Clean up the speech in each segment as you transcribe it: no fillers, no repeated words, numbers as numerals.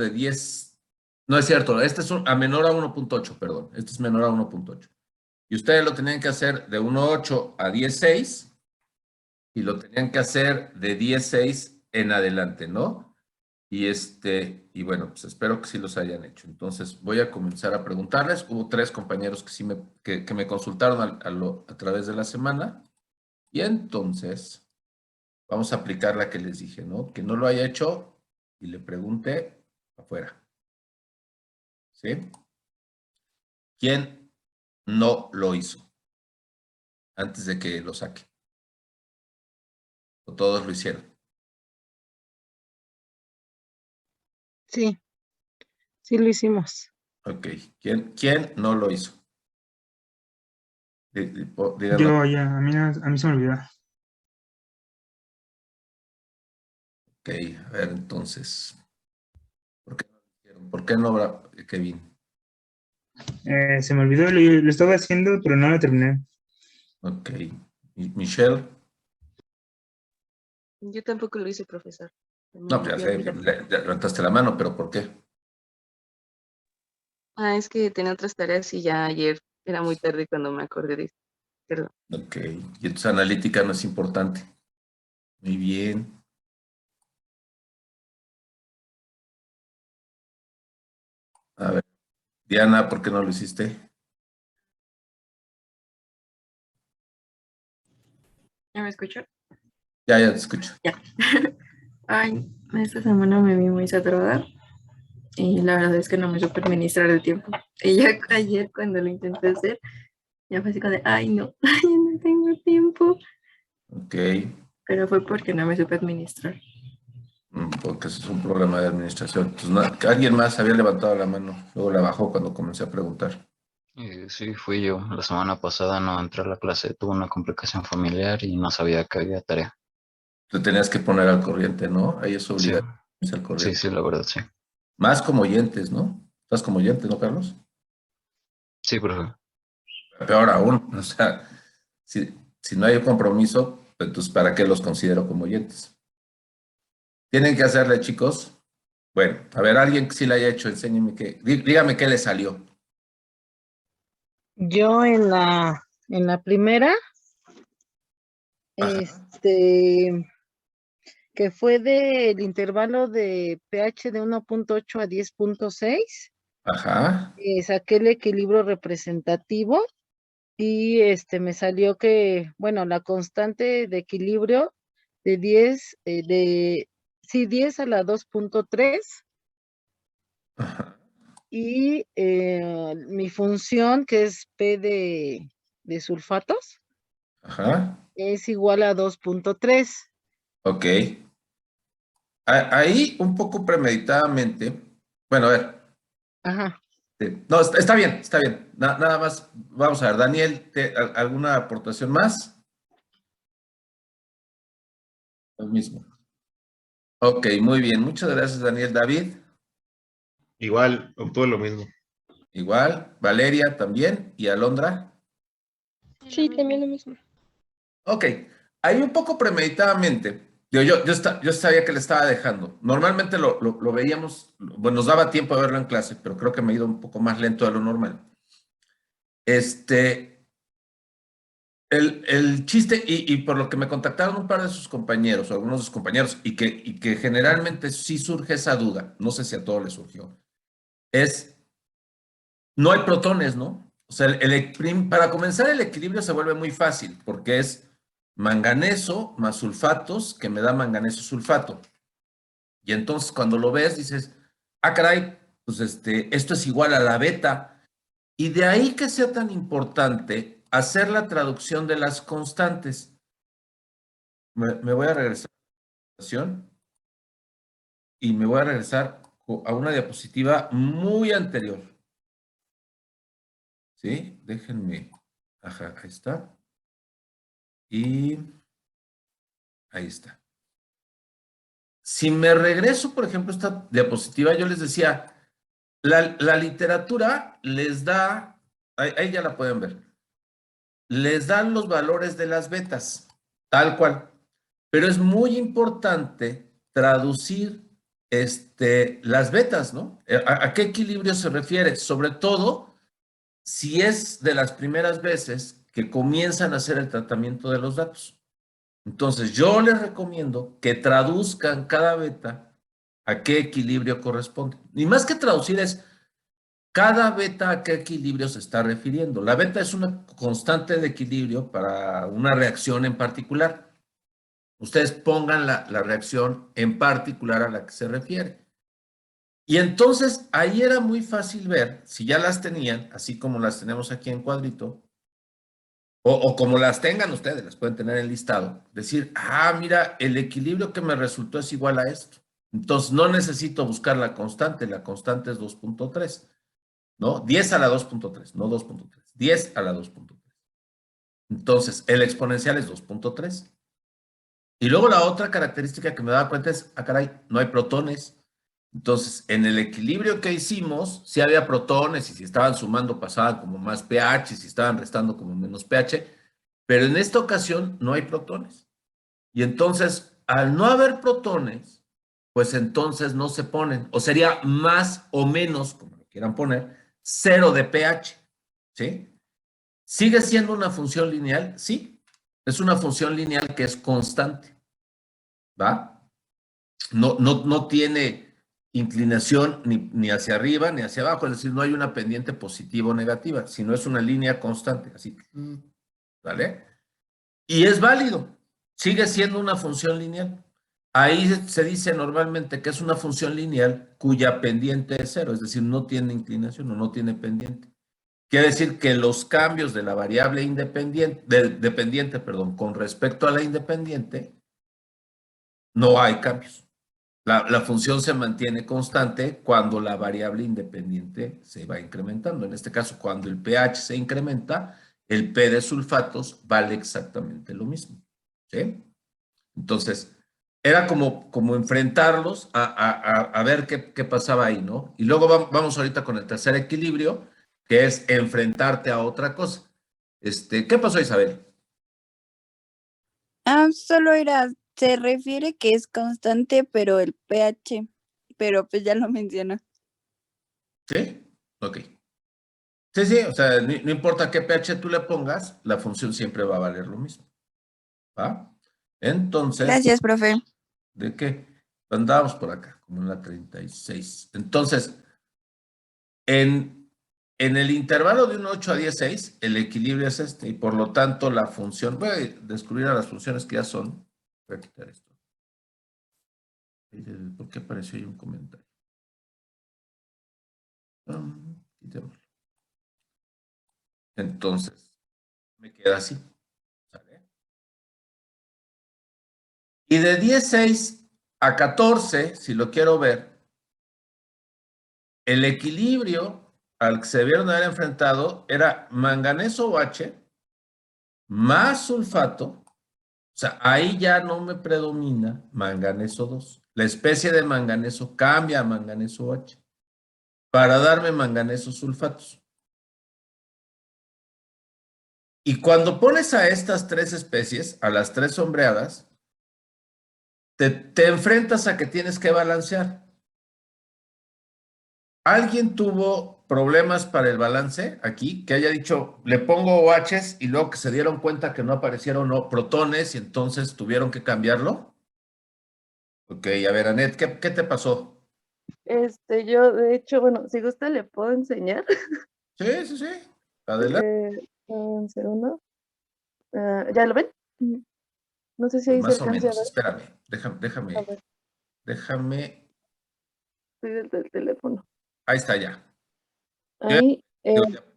de 10, no es cierto, este es a menor a 1.8, perdón, este es menor a 1.8. Y ustedes lo tenían que hacer de 1.8 a 10.6 y lo tenían que hacer de 10.6 en adelante, ¿no? Y bueno, pues espero que sí los hayan hecho. Entonces voy a comenzar a preguntarles. Hubo 3 compañeros que sí me consultaron a través de la semana. Y entonces vamos a aplicar la que les dije, ¿no? Que no lo haya hecho y le pregunte afuera. ¿Sí? ¿Quién no lo hizo antes de que lo saque? ¿O todos lo hicieron? Sí, sí lo hicimos. Ok. ¿Quién no lo hizo? Díganme. Yo ya, a mí se me olvidó. Ok, a ver, entonces. ¿Por qué no lo hicieron? ¿Por qué no, Kevin? Se me olvidó, lo estaba haciendo, pero no lo terminé. Ok. Michelle. Yo tampoco lo hice, profesor. No, pues ya sé, levantaste la mano, pero ¿por qué? Es que tenía otras tareas y ya ayer era muy tarde cuando me acordé de eso. Perdón. Ok. Y entonces analítica no es importante. Muy bien. A ver. Diana, ¿por qué no lo hiciste? ¿Ya me escucho? Ya te escucho. Ya. Ay, esta semana me vi muy saturada y la verdad es que no me supe administrar el tiempo. Y ya ayer cuando lo intenté hacer, ya fue así como de, ay no, ay, no tengo tiempo. Ok. Pero fue porque no me supe administrar. Porque ese es un problema de administración. Entonces, alguien más había levantado la mano. Luego la bajó cuando comencé a preguntar. Sí, fui yo. La semana pasada no entré a la clase, tuve una complicación familiar y no sabía que había tarea. Te tenías que poner al corriente, ¿no? Ahí es Sí, obligatorio ponerse al sí, corriente. sí, la verdad, sí. Más como oyentes, ¿no? Estás como oyente, ¿no, Carlos? Sí, profe. Peor aún, o sea, si no hay compromiso, pues, entonces ¿para qué los considero como oyentes? Tienen que hacerle, chicos. Bueno, a ver, alguien que sí la haya hecho, enséñeme dígame qué le salió. Yo en la primera, Ajá. que fue del intervalo de pH de 1.8 a 10.6, Ajá. saqué el equilibrio representativo y me salió que, bueno, la constante de equilibrio de 10 a la 2.3 Ajá. y mi función, que es P de sulfatos, Ajá. es igual a 2.3. Ok. Ahí, un poco premeditadamente, bueno, a ver. Ajá. No, está bien, está bien. Nada más, vamos a ver, Daniel, ¿alguna aportación más? Lo mismo. Ok, muy bien. Muchas gracias, Daniel. David, Igual, obtuve lo mismo. igual. Valeria también. ¿Y Alondra? Sí, también lo mismo. Ok, ahí un poco premeditadamente. Yo sabía que le estaba dejando. Normalmente lo veíamos, bueno, nos daba tiempo de verlo en clase, pero creo que me he ido un poco más lento de lo normal. El chiste, y por lo que me contactaron un par de sus compañeros, o algunos de sus compañeros, y que generalmente sí surge esa duda, no sé si a todos les surgió, no hay protones, ¿no? O sea, para comenzar el equilibrio se vuelve muy fácil, porque es manganeso más sulfatos, que me da manganeso sulfato. Y entonces cuando lo ves dices, ah, caray, pues esto es igual a la beta. Y de ahí que sea tan importante hacer la traducción de las constantes. Me voy a regresar a la presentación y me voy a regresar a una diapositiva muy anterior. ¿Sí? Déjenme. Ajá, ahí está. Y ahí está. Si me regreso, por ejemplo, a esta diapositiva, yo les decía, la literatura les da, ahí ya la pueden ver, les dan los valores de las betas, tal cual. Pero es muy importante traducir las betas, ¿no? ¿A qué equilibrio se refiere? Sobre todo si es de las primeras veces que comienzan a hacer el tratamiento de los datos. Entonces, yo les recomiendo que traduzcan cada beta a qué equilibrio corresponde. Y más que traducir es cada beta a qué equilibrio se está refiriendo. La beta es una constante de equilibrio para una reacción en particular. Ustedes pongan la reacción en particular a la que se refiere. Y entonces ahí era muy fácil ver, si ya las tenían, así como las tenemos aquí en cuadrito, o como las tengan ustedes, las pueden tener en listado, decir, mira, el equilibrio que me resultó es igual a esto. Entonces no necesito buscar la constante es 2.3, ¿no? 10 a la 2.3, no 2.3, 10 a la 2.3. Entonces el exponencial es 2.3. Y luego la otra característica que me daba cuenta es, caray, no hay protones. Entonces, en el equilibrio que hicimos, sí había protones y si estaban sumando pasaban como más pH, si estaban restando como menos pH, pero en esta ocasión no hay protones. Y entonces, al no haber protones, pues entonces no se ponen, o sería más o menos, como lo quieran poner, 0 de pH, ¿sí? ¿Sigue siendo una función lineal? Sí, es una función lineal que es constante, ¿va? No tiene inclinación ni hacia arriba ni hacia abajo, es decir, no hay una pendiente positiva o negativa, sino es una línea constante, así, ¿vale? Y es válido, sigue siendo una función lineal. Ahí se dice normalmente que es una función lineal cuya pendiente es cero, es decir, no tiene inclinación o no tiene pendiente. Quiere decir que los cambios de la variable dependiente, con respecto a la independiente, no hay cambios. La función se mantiene constante cuando la variable independiente se va incrementando. En este caso, cuando el pH se incrementa, el P de sulfatos vale exactamente lo mismo. ¿Sí? Entonces, era como enfrentarlos a ver qué pasaba ahí, ¿no? Y luego vamos ahorita con el tercer equilibrio, que es enfrentarte a otra cosa. ¿Qué pasó, Isabel? Solo se refiere que es constante, pero el pH, pero pues ya lo menciona. ¿Sí? Ok. Sí, o sea, no importa qué pH tú le pongas, la función siempre va a valer lo mismo. ¿Va? Entonces, Gracias, profe. ¿de qué? Andábamos por acá, como en la 36. Entonces, en el intervalo de un 8 a 16, el equilibrio es este, y por lo tanto la función, voy a descubrir a las funciones que ya son. Voy a quitar esto. ¿Por qué apareció ahí un comentario? Quitémoslo. Entonces, me queda así. ¿Sale? Y de 16 a 14, si lo quiero ver, el equilibrio al que se debieron haber enfrentado era manganeso OH más sulfato. O sea, ahí ya no me predomina manganeso 2. La especie de manganeso cambia a manganeso OH para darme manganeso sulfatos. Y cuando pones a estas tres especies, a las tres sombreadas, te enfrentas a que tienes que balancear. ¿Alguien tuvo problemas para el balance aquí? Que haya dicho, le pongo OHs y luego que se dieron cuenta que no aparecieron protones y entonces tuvieron que cambiarlo. Ok, a ver, Anet, ¿qué te pasó? Yo, de hecho, bueno, si gusta le puedo enseñar. Sí. Adelante. Un segundo. ¿Ya lo ven? No sé si Pues ahí se más o alcance a menos, ver. espérame, A ver, déjame, estoy desde el teléfono. ahí está ya. Ahí,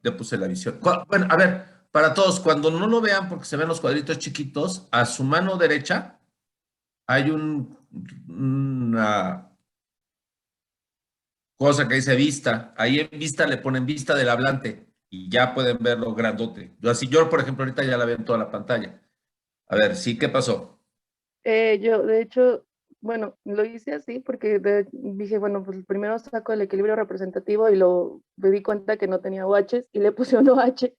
Ya puse la visión. Bueno, a ver, para todos, cuando no lo vean porque se ven los cuadritos chiquitos, a su mano derecha hay una cosa que dice vista. Ahí en vista le ponen vista del hablante y ya pueden verlo grandote. Yo, por ejemplo, ahorita ya la veo en toda la pantalla. A ver, sí, ¿qué pasó? yo, de hecho, bueno, lo hice así porque dije, bueno, pues primero saco el equilibrio representativo y me di cuenta que no tenía OHs y le puse un OH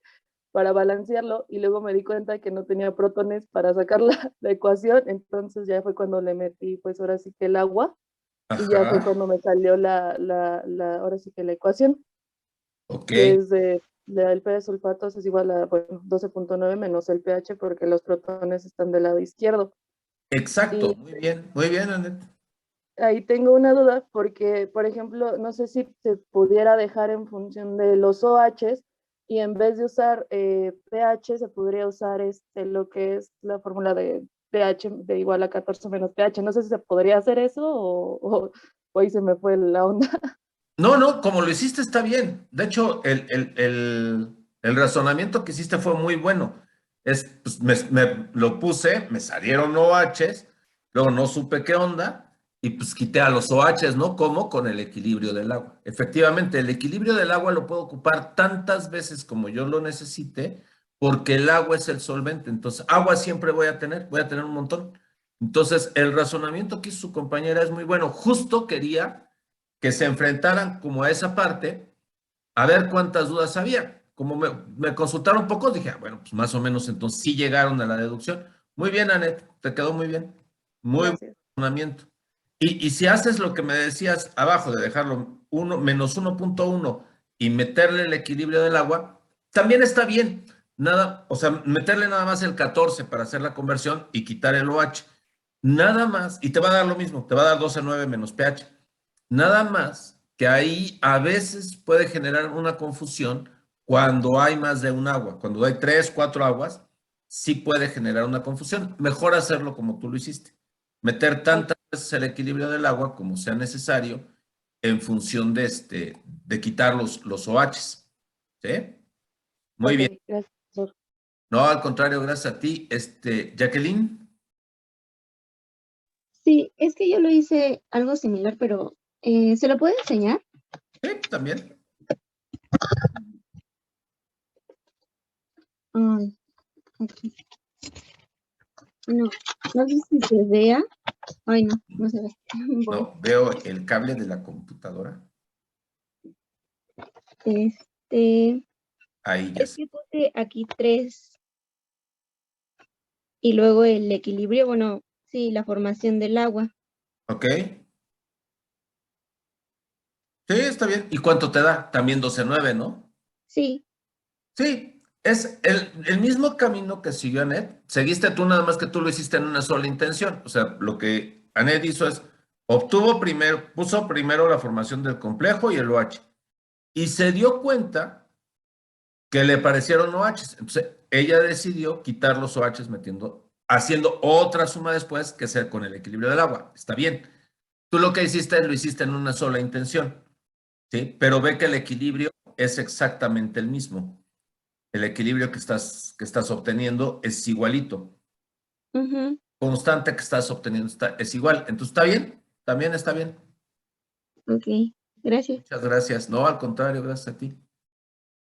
para balancearlo y luego me di cuenta que no tenía protones para sacar la ecuación, entonces ya fue cuando le metí, pues ahora sí que el agua Y ya fue Ajá, cuando me salió ahora sí que la ecuación, ok. que es el pH de sulfatos es igual a, bueno, 12.9 menos el pH porque los protones están del lado izquierdo. Exacto, Y muy bien, Annette. ahí tengo una duda porque, por ejemplo, no sé si se pudiera dejar en función de los OHs y en vez de usar pH se podría usar lo que es la fórmula de pH de igual a 14 menos pH. No sé si se podría hacer eso o ahí se me fue la onda. No, no, como lo hiciste está bien. De hecho, el razonamiento que hiciste fue muy bueno. Pues, me lo puse, me salieron OHs, luego no supe qué onda, y pues quité a los OHs, ¿no? Como con el equilibrio del agua. Efectivamente, el equilibrio del agua lo puedo ocupar tantas veces como yo lo necesite, porque el agua es el solvente. Entonces, agua siempre voy a tener un montón. Entonces, el razonamiento que hizo su compañera es muy bueno. Justo quería que se enfrentaran como a esa parte, a ver cuántas dudas había. Como me consultaron pocos, dije, bueno, pues más o menos entonces sí llegaron a la deducción. Muy bien, Anet, te quedó muy bien. Muy buen Gracias. razonamiento. Y si haces lo que me decías abajo de dejarlo menos 1.1 y meterle el equilibrio del agua, también está bien. Nada, o sea, meterle nada más el 14 para hacer la conversión y quitar el OH. Nada más, y te va a dar lo mismo, te va a dar 12.9 menos pH. Nada más que ahí a veces puede generar una confusión cuando hay más de un agua. Cuando hay 3, 4 aguas, sí puede generar una confusión. Mejor hacerlo como tú lo hiciste. Meter Ok, tantas veces el equilibrio del agua como sea necesario en función de quitar los OHs. ¿Sí? Muy ok, bien. gracias, profesor. No, al contrario, gracias a ti. Jacqueline. Sí, es que yo lo hice algo similar, pero ¿se lo puedo enseñar? Sí, también. Ay, aquí. No, no sé si se vea. Ay, no, no se ve. Voy. No, veo el cable de la computadora. Este, Ahí ya es sé. que puse aquí 3 y luego el equilibrio, bueno, sí, la formación del agua. ¿Ok? Sí, está bien. ¿Y cuánto te da? También 12.9, ¿no? Sí, Sí, es el mismo camino que siguió Anet. Seguiste tú, nada más que tú lo hiciste en una sola intención. O sea, lo que Anet hizo es, puso primero la formación del complejo y el OH. Y se dio cuenta que le parecieron OHs. Entonces, ella decidió quitar los OHs haciendo otra suma después, que es con el equilibrio del agua. Está bien. Tú lo que hiciste, lo hiciste en una sola intención. ¿Sí? Pero ve que el equilibrio es exactamente el mismo. El equilibrio que estás obteniendo es igualito. ujú, Constante que estás obteniendo es igual. Entonces, ¿está bien? También está bien. ok, gracias. Muchas gracias. No, al contrario, gracias a ti.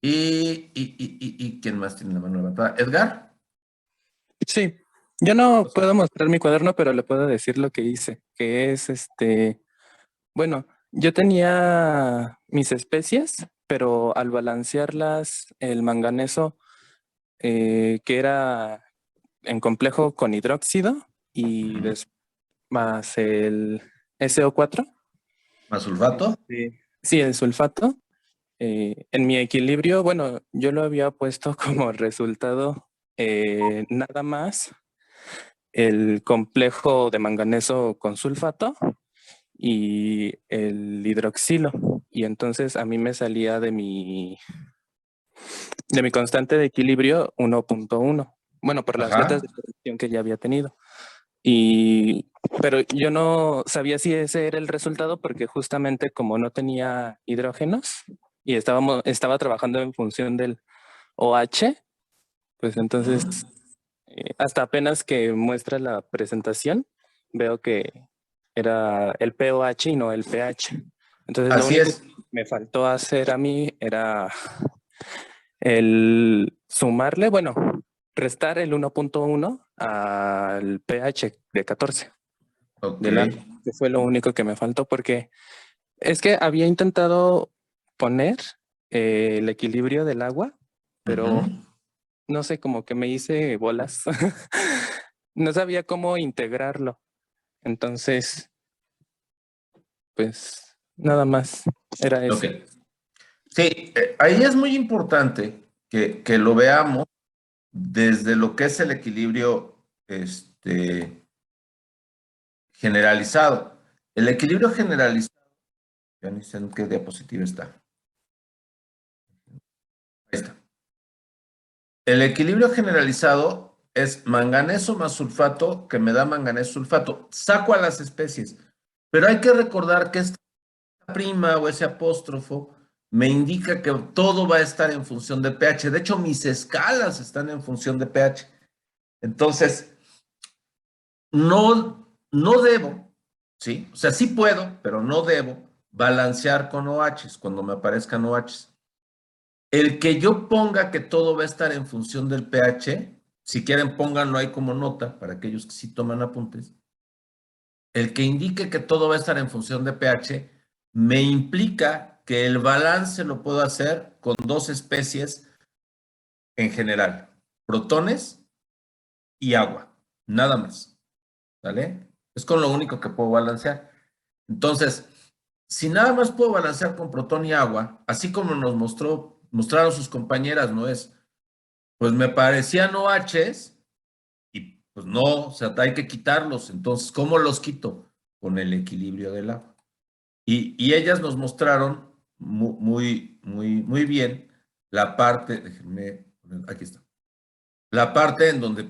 ¿Y quién más tiene la mano levantada? ¿Edgar? Sí, yo no puedo mostrar mi cuaderno, pero le puedo decir lo que hice, que es bueno, yo tenía mis especies, pero al balancearlas, el manganeso, que era en complejo con hidróxido y más el SO4, ¿Más sulfato? sí, el sulfato, en mi equilibrio, bueno, yo lo había puesto como resultado nada más el complejo de manganeso con sulfato y el hidroxilo. Y entonces a mí me salía de mi constante de equilibrio 1.1. Bueno, por las vetas de Ajá. corrección que ya había tenido. Pero yo no sabía si ese era el resultado porque justamente como no tenía hidrógenos y estaba trabajando en función del OH, pues entonces hasta apenas que muestra la presentación, veo que era el pOH y no el pH. Entonces lo Así único es. que me faltó hacer a mí era el sumarle, bueno, restar el 1.1 al pH de 14 Ok. del agua, que fue lo único que me faltó porque es que había intentado poner el equilibrio del agua, pero Ujú. no sé, como que me hice bolas. No sabía cómo integrarlo. Entonces, pues nada más era eso. Ok. Sí, ahí es muy importante que lo veamos desde lo que es el equilibrio generalizado. El equilibrio generalizado, ya ni sé en qué diapositiva está. Ahí está. El equilibrio generalizado es manganeso más sulfato que me da manganeso sulfato. Saco a las especies, pero hay que recordar que esta prima o ese apóstrofo me indica que todo va a estar en función de pH. De hecho, mis escalas están en función de pH. Entonces, no debo, ¿sí? O sea, sí puedo, pero no debo balancear con OHs cuando me aparezcan OHs. El que yo ponga que todo va a estar en función del pH, si quieren pónganlo ahí como nota para aquellos que sí toman apuntes, el que indique que todo va a estar en función de pH me implica que el balance lo puedo hacer con dos especies en general, protones y agua, nada más, ¿vale? Es con lo único que puedo balancear. Entonces, si nada más puedo balancear con protón y agua, así como nos mostraron sus compañeras, ¿no es? Pues me parecían OHs y pues no, o sea, hay que quitarlos. Entonces, ¿cómo los quito? Con el equilibrio del agua. Y ellas nos mostraron muy bien la parte, déjenme, aquí está, la parte en donde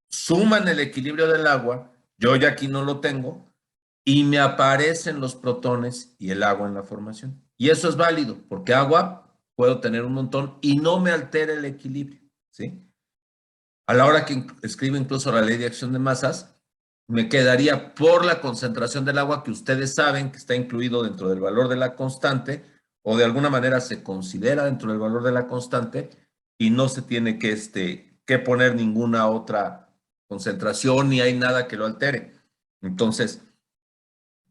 suman el equilibrio del agua, yo ya aquí no lo tengo, y me aparecen los protones y el agua en la formación. Y eso es válido, porque agua puedo tener un montón y no me altera el equilibrio, ¿sí? A la hora que escribo incluso la ley de acción de masas, me quedaría por la concentración del agua que ustedes saben que está incluido dentro del valor de la constante o de alguna manera se considera dentro del valor de la constante y no se tiene que poner ninguna otra concentración ni hay nada que lo altere. Entonces,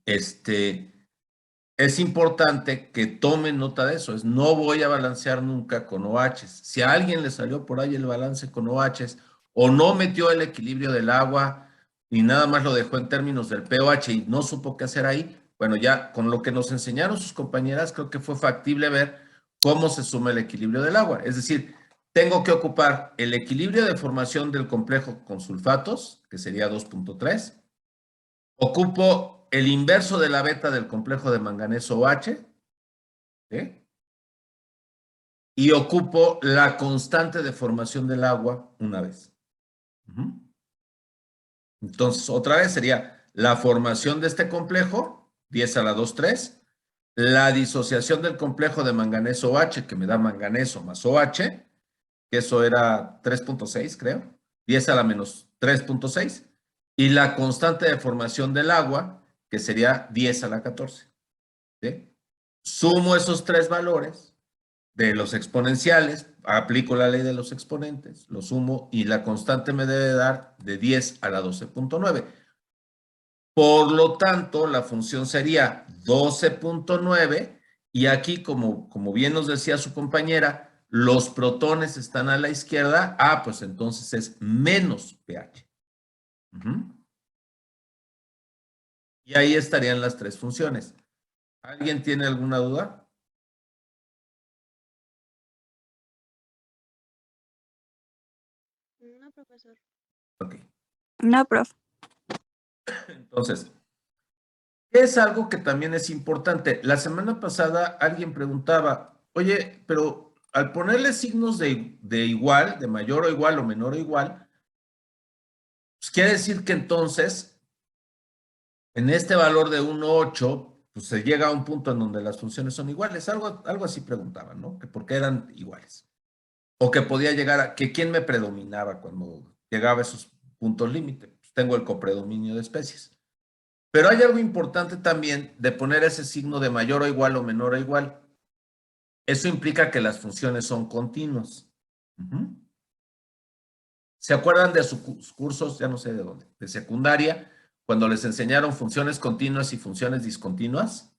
es importante que tomen nota de eso. No voy a balancear nunca con OHs. Si a alguien le salió por ahí el balance con OHs o no metió el equilibrio del agua y nada más lo dejó en términos del pOH y no supo qué hacer ahí, bueno, ya con lo que nos enseñaron sus compañeras, creo que fue factible ver cómo se suma el equilibrio del agua. Es decir, tengo que ocupar el equilibrio de formación del complejo con sulfatos, que sería 2.3. Ocupo el inverso de la beta del complejo de manganeso OH, ¿sí? Y ocupo la constante de formación del agua una vez. Entonces, otra vez sería la formación de este complejo, 10 a la 2,3, la disociación del complejo de manganeso OH, que me da manganeso más OH, que eso era 3.6, creo, 10 a la menos 3.6, y la constante de formación del agua, que sería 10 a la 14. ¿Sí? Sumo esos tres valores de los exponenciales, aplico la ley de los exponentes, lo sumo y la constante me debe dar de 10 a la 12.9. Por lo tanto, la función sería 12.9 y aquí, como bien nos decía su compañera, los protones están a la izquierda, pues entonces es menos pH. Y ahí estarían las tres funciones. ¿Alguien tiene alguna duda? No, profesor. Ok. No, prof. Entonces, es algo que también es importante. La semana pasada alguien preguntaba, oye, pero al ponerle signos de igual, de mayor o igual o menor o igual, pues quiere decir que entonces, en este valor de 1,8, pues se llega a un punto en donde las funciones son iguales. Algo así preguntaban, ¿no? Que por qué eran iguales. O que podía llegar a, que quién me predominaba cuando llegaba a esos puntos límite. Pues tengo el copredominio de especies. Pero hay algo importante también de poner ese signo de mayor o igual o menor o igual. Eso implica que las funciones son continuas. ¿Se acuerdan de sus cursos, ya no sé de dónde, de secundaria, cuando les enseñaron funciones continuas y funciones discontinuas?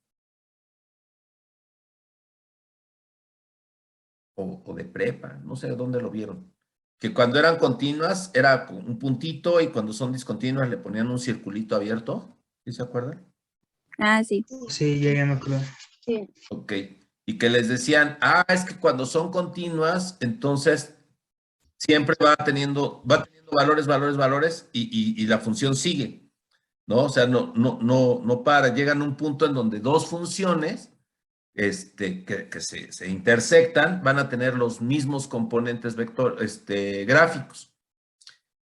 O de prepa, no sé de dónde lo vieron. Que cuando eran continuas era un puntito y cuando son discontinuas le ponían un circulito abierto. ¿Sí se acuerdan? Ah, sí. Sí, ya me acuerdo. Sí. Ok. Y que les decían, es que cuando son continuas, entonces siempre va teniendo valores, y la función sigue, ¿no? O sea, no para. Llegan a un punto en donde dos funciones que se intersectan van a tener los mismos componentes gráficos.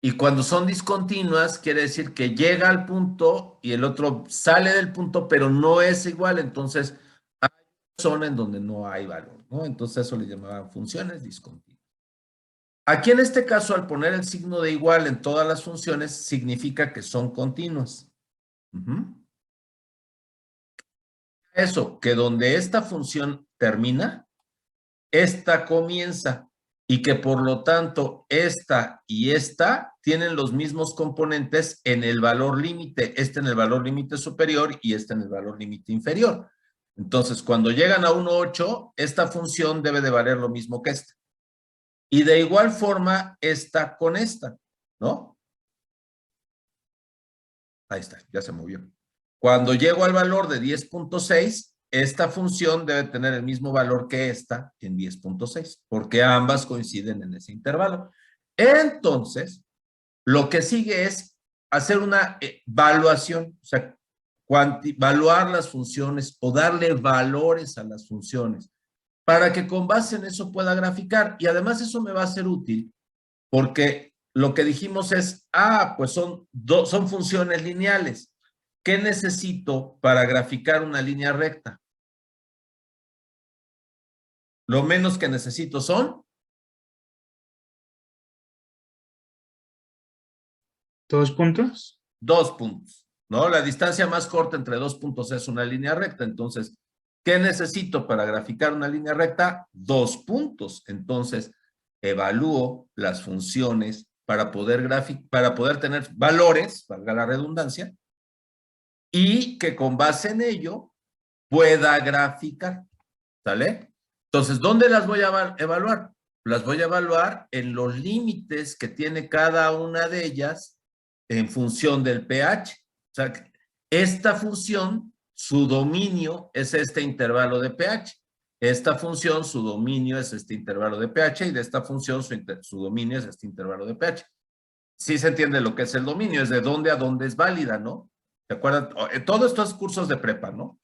Y cuando son discontinuas, quiere decir que llega al punto y el otro sale del punto, pero no es igual. Entonces, hay una zona en donde no hay valor, ¿no? Entonces, eso le llamaban funciones discontinuas. Aquí, en este caso, al poner el signo de igual en todas las funciones, significa que son continuas. Eso, que donde esta función termina, esta comienza. Y que por lo tanto esta y esta tienen los mismos componentes en el valor límite, este en el valor límite superior y este en el valor límite inferior. Entonces, cuando llegan a 1,8, esta función debe de valer lo mismo que esta. Y de igual forma, esta con esta, ¿no? Ahí está, ya se movió. Cuando llego al valor de 10.6, esta función debe tener el mismo valor que esta en 10.6, porque ambas coinciden en ese intervalo. Entonces, lo que sigue es hacer una evaluación, o sea, evaluar las funciones o darle valores a las funciones para que con base en eso pueda graficar. Y además eso me va a ser útil porque lo que dijimos es, pues son funciones lineales. ¿Qué necesito para graficar una línea recta? Lo menos que necesito son 2 puntos. 2 puntos, ¿no? La distancia más corta entre 2 puntos es una línea recta. Entonces, ¿qué necesito para graficar una línea recta? 2 puntos. Entonces, evalúo las funciones para poder tener valores, valga la redundancia, y que con base en ello pueda graficar, ¿sale? Entonces, ¿dónde las voy a evaluar? Las voy a evaluar en los límites que tiene cada una de ellas en función del pH. O sea, esta función, su dominio es este intervalo de pH. Esta función, su dominio es este intervalo de pH, y de esta función, su dominio es este intervalo de pH. Sí se entiende lo que es el dominio, es de dónde a dónde es válida, ¿no? ¿Se acuerdan? Todos estos cursos de prepa, ¿no?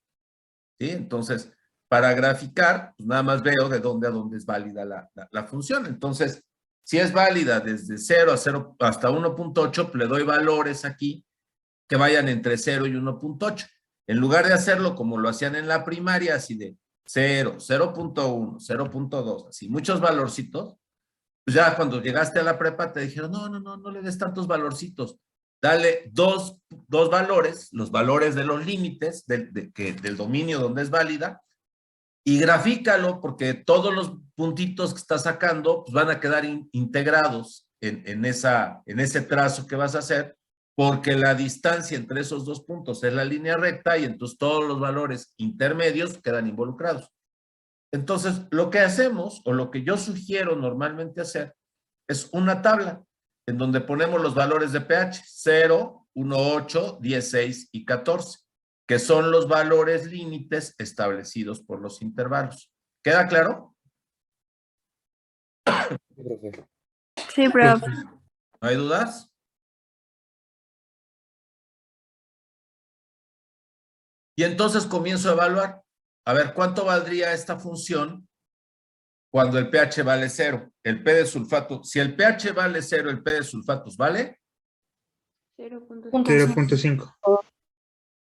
¿Sí? Entonces, para graficar, pues nada más veo de dónde a dónde es válida la función. Entonces, si es válida desde 0 hasta 1.8, le doy valores aquí que vayan entre 0 y 1.8. En lugar de hacerlo como lo hacían en la primaria, así de 0, 0.1, 0.2, así, muchos valorcitos, pues ya cuando llegaste a la prepa te dijeron, no le des tantos valorcitos. Dale dos valores, los valores de los límites del dominio donde es válida, y grafícalo, porque todos los puntitos que estás sacando pues van a quedar integrados en ese trazo que vas a hacer, porque la distancia entre esos dos puntos es la línea recta, y entonces todos los valores intermedios quedan involucrados. Entonces, lo que hacemos, o lo que yo sugiero normalmente hacer, es una tabla en donde ponemos los valores de pH, 0, 1,8, 16 y 14, que son los valores límites establecidos por los intervalos. ¿Queda claro? Sí, profe. ¿No hay dudas? Y entonces comienzo a evaluar. A ver, ¿cuánto valdría esta función cuando el pH vale 0? El P de sulfato. Si el pH vale 0, el P de sulfatos vale 0.5.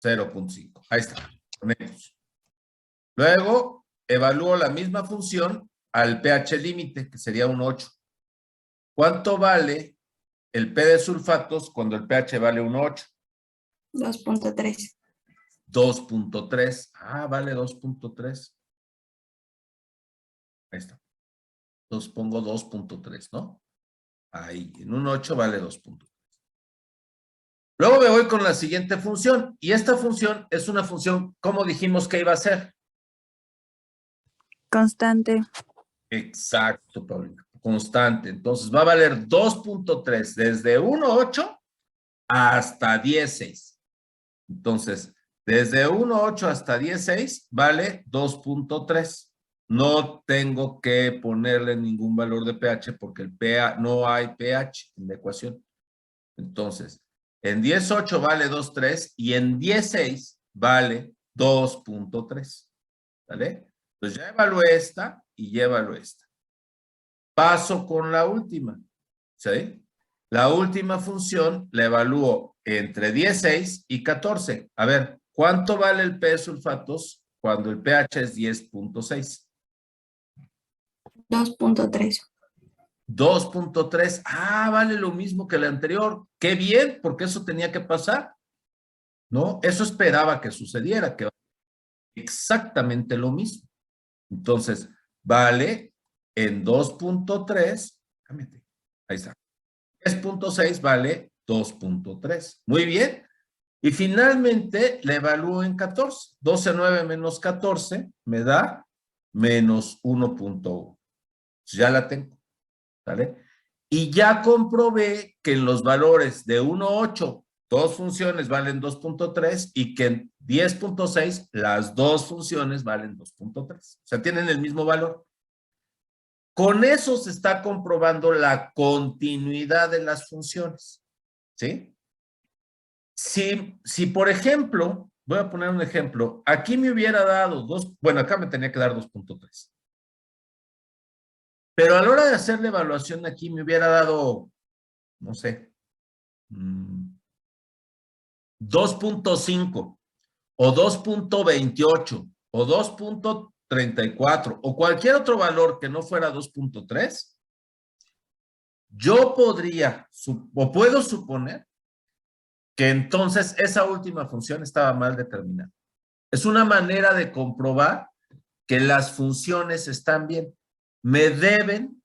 0.5. Ahí está. Ponemos. Luego, evalúo la misma función al pH límite, que sería un 8. ¿Cuánto vale el P de sulfatos cuando el pH vale un 8? 2.3. 2.3. Vale 2.3. Ahí está. Entonces pongo 2.3, ¿no? Ahí, en un 8 vale 2.3. Luego me voy con la siguiente función, y esta función es una función, ¿cómo dijimos que iba a ser? Constante. Exacto, Paulina. Constante. Entonces va a valer 2.3 desde 1.8 hasta 10.6. Entonces, Desde 1.8 hasta 10.6 vale 2.3. No tengo que ponerle ningún valor de pH porque el pH, no hay pH en la ecuación. Entonces, en 10.8 vale 2.3 y en 10.6 vale 2.3. ¿Vale? Pues ya evalué esta y ya evalué esta. Paso con la última. ¿Sí? La última función la evalúo entre 10.6 y 14. A ver, ¿cuánto vale el P de sulfatos cuando el pH es 10.6? 2.3. 2.3. Ah, vale lo mismo que el anterior. Qué bien, porque eso tenía que pasar. ¿No? Eso esperaba que sucediera, que exactamente lo mismo. Entonces, vale en 2.3. Ahí está. 10.6 vale 2.3. Muy bien. Y finalmente la evalúo en 14. 12,9 menos 14 me da menos 1.1. Ya la tengo. ¿Vale? Y ya comprobé que en los valores de 1.8, dos funciones valen 2.3 y que en 10.6 las dos funciones valen 2.3. O sea, tienen el mismo valor. Con eso se está comprobando la continuidad de las funciones. ¿Sí? Si por ejemplo, voy a poner un ejemplo, aquí me hubiera dado bueno, acá me tenía que dar 2.3. Pero a la hora de hacer la evaluación aquí me hubiera dado, no sé, 2.5 o 2.28 o 2.34 o cualquier otro valor que no fuera 2.3, yo podría o puedo suponer que entonces esa última función estaba mal determinada. Es una manera de comprobar que las funciones están bien. Me deben,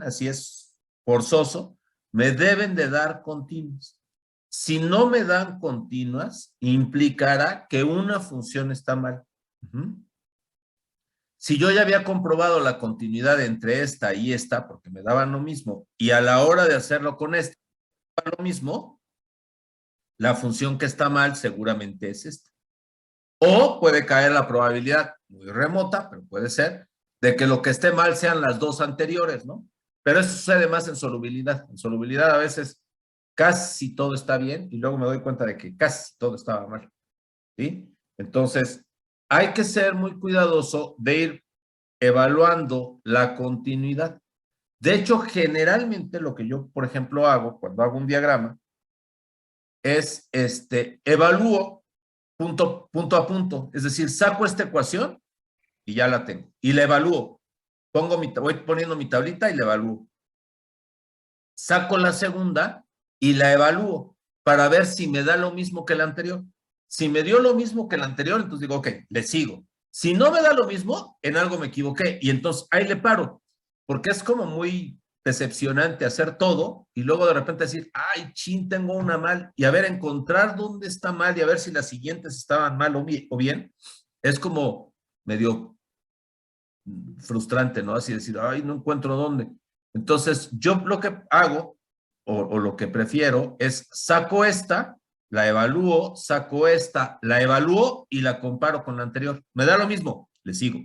así es forzoso, me deben de dar continuos. Si no me dan continuas, implicará que una función está mal. Si yo ya había comprobado la continuidad entre esta y esta, porque me daban lo mismo, y a la hora de hacerlo con esta, lo mismo, la función que está mal seguramente es esta. O puede caer la probabilidad, muy remota, pero puede ser, de que lo que esté mal sean las dos anteriores, ¿no? Pero eso sucede más en solubilidad. En solubilidad a veces casi todo está bien y luego me doy cuenta de que casi todo estaba mal. ¿Sí? Entonces, hay que ser muy cuidadoso de ir evaluando la continuidad. De hecho, generalmente lo que yo, por ejemplo, hago cuando hago un diagrama es, evalúo punto a punto. Es decir, saco esta ecuación y ya la tengo. Y la evalúo. Voy poniendo mi tablita y la evalúo. Saco la segunda y la evalúo para ver si me da lo mismo que la anterior. Si me dio lo mismo que la anterior, entonces digo, ok, le sigo. Si no me da lo mismo, en algo me equivoqué y entonces ahí le paro. Porque es como muy decepcionante hacer todo y luego de repente decir, ay, chin, tengo una mal. Y a ver, encontrar dónde está mal y a ver si las siguientes estaban mal o bien. Es como medio frustrante, ¿no? Así decir, ay, no encuentro dónde. Entonces, yo lo que hago, o lo que prefiero, es saco esta, la evalúo, saco esta, la evalúo y la comparo con la anterior. Me da lo mismo, le sigo.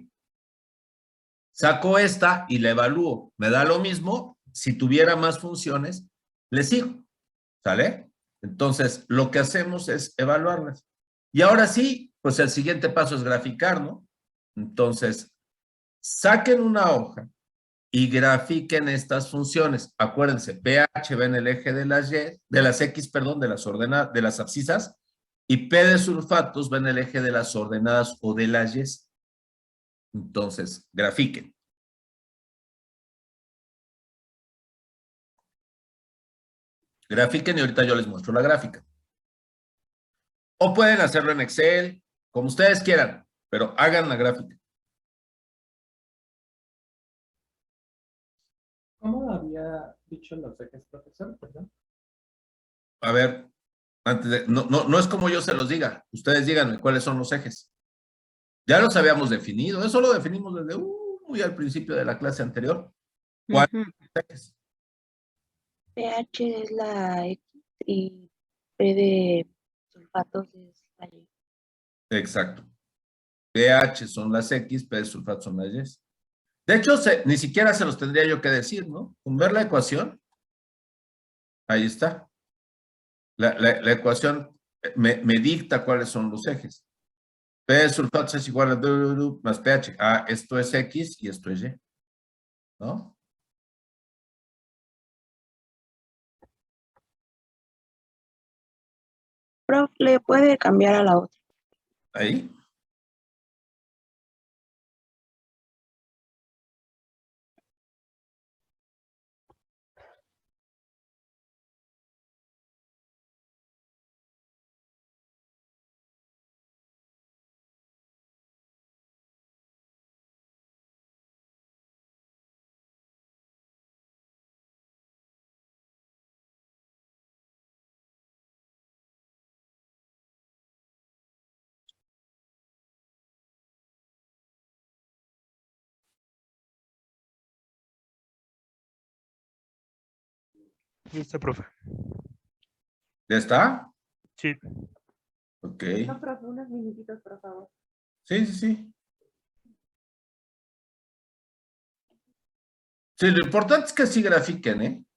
Saco esta y la evalúo. Me da lo mismo, si tuviera más funciones, le sigo. ¿Sale? Entonces, lo que hacemos es evaluarlas. Y ahora sí, pues el siguiente paso es graficar, ¿no? Entonces, saquen una hoja y grafiquen estas funciones. Acuérdense, pH va en el eje de las Y, de las X, perdón, de las abscisas, y P de sulfatos va en el eje de las ordenadas o de las Y. Entonces, grafiquen. Grafiquen y ahorita yo les muestro la gráfica. O pueden hacerlo en Excel, como ustedes quieran, pero hagan la gráfica. ¿Cómo había dicho los ejes, profesor? Perdón. A ver, no es como yo se los diga. Ustedes díganme cuáles son los ejes. Ya los habíamos definido. Eso lo definimos desde muy al principio de la clase anterior. ¿Cuáles son los ejes? pH es la X y P de sulfatos es la Y. Exacto. pH son las X, P de sulfato son las Y. De hecho, ni siquiera se los tendría yo que decir, ¿no? Con ver la ecuación, ahí está. La ecuación me dicta cuáles son los ejes. P de sulfatos es igual a más pH. Ah, esto es X y esto es Y. ¿No? Prof, le puede cambiar a la otra. Ahí. Listo, profe. ¿Ya está? Sí. Ok. No, profe, unos minutitos, por favor. Sí, sí, sí. Sí, lo importante es que sí grafiquen, ¿eh?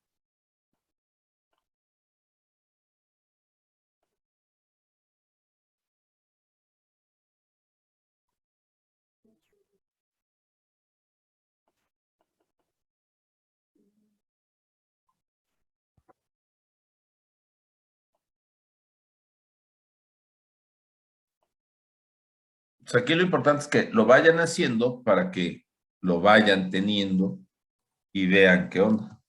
O sea, aquí lo importante es que lo vayan haciendo para que lo vayan teniendo y vean qué onda.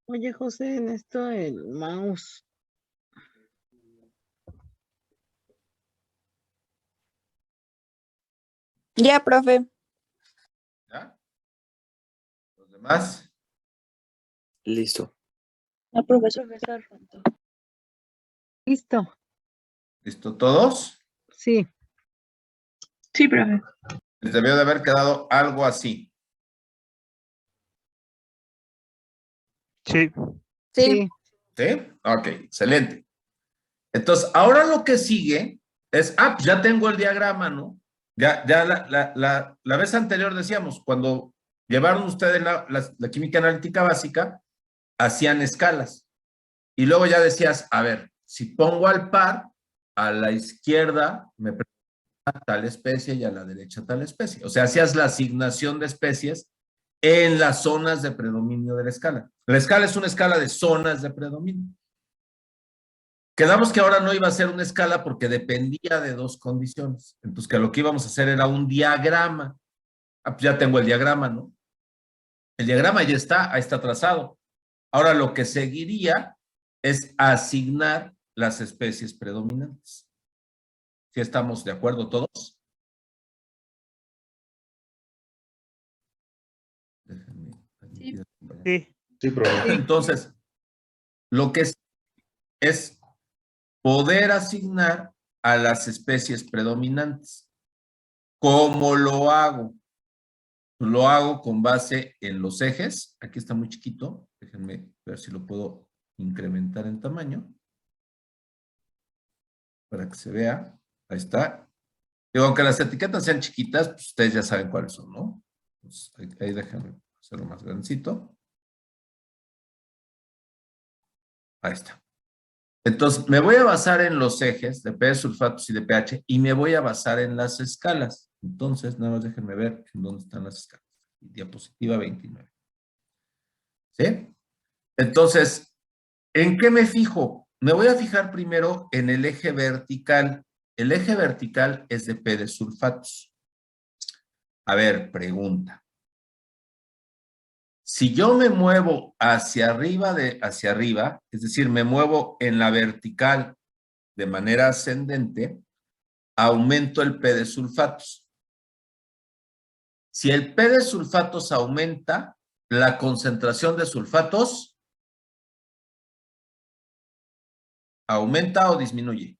Oye, José, en esto el mouse. Ya, profe. ¿Ya? ¿Los demás? Listo. La profesor. Listo. ¿Listo todos? Sí. Sí, profe. Les debió de haber quedado algo así. Sí. Sí. ¿Sí? Ok, excelente. Entonces, ahora lo que sigue es, pues ya tengo el diagrama, ¿no? Ya la vez anterior decíamos, cuando llevaron ustedes la química analítica básica, hacían escalas. Y luego ya decías, a ver, si pongo al par, a la izquierda me presenta tal especie y a la derecha tal especie. O sea, hacías la asignación de especies en las zonas de predominio de la escala. La escala es una escala de zonas de predominio. Quedamos que ahora no iba a ser una escala porque dependía de dos condiciones. Entonces, que lo que íbamos a hacer era un diagrama. Ah, pues ya tengo el diagrama, ¿no? El diagrama ya está, ahí está trazado. Ahora lo que seguiría es asignar las especies predominantes. ¿Sí estamos de acuerdo todos? Sí. Sí, profe. Entonces, lo que es poder asignar a las especies predominantes. ¿Cómo lo hago? Lo hago con base en los ejes. Aquí está muy chiquito. Déjenme ver si lo puedo incrementar en tamaño. Para que se vea. Ahí está. Digo, aunque las etiquetas sean chiquitas, pues ustedes ya saben cuáles son, ¿no? Pues ahí déjenme hacerlo más grandecito. Ahí está. Entonces, me voy a basar en los ejes de P de sulfatos y de pH y me voy a basar en las escalas. Entonces, nada más déjenme ver en dónde están las escalas. Diapositiva 29. ¿Sí? Entonces, ¿en qué me fijo? Me voy a fijar primero en el eje vertical. El eje vertical es de P de sulfatos. A ver, pregunta. Si yo me muevo hacia arriba, es decir, me muevo en la vertical de manera ascendente, aumento el P de sulfatos. Si el P de sulfatos aumenta, la concentración de sulfatos ¿aumenta o disminuye?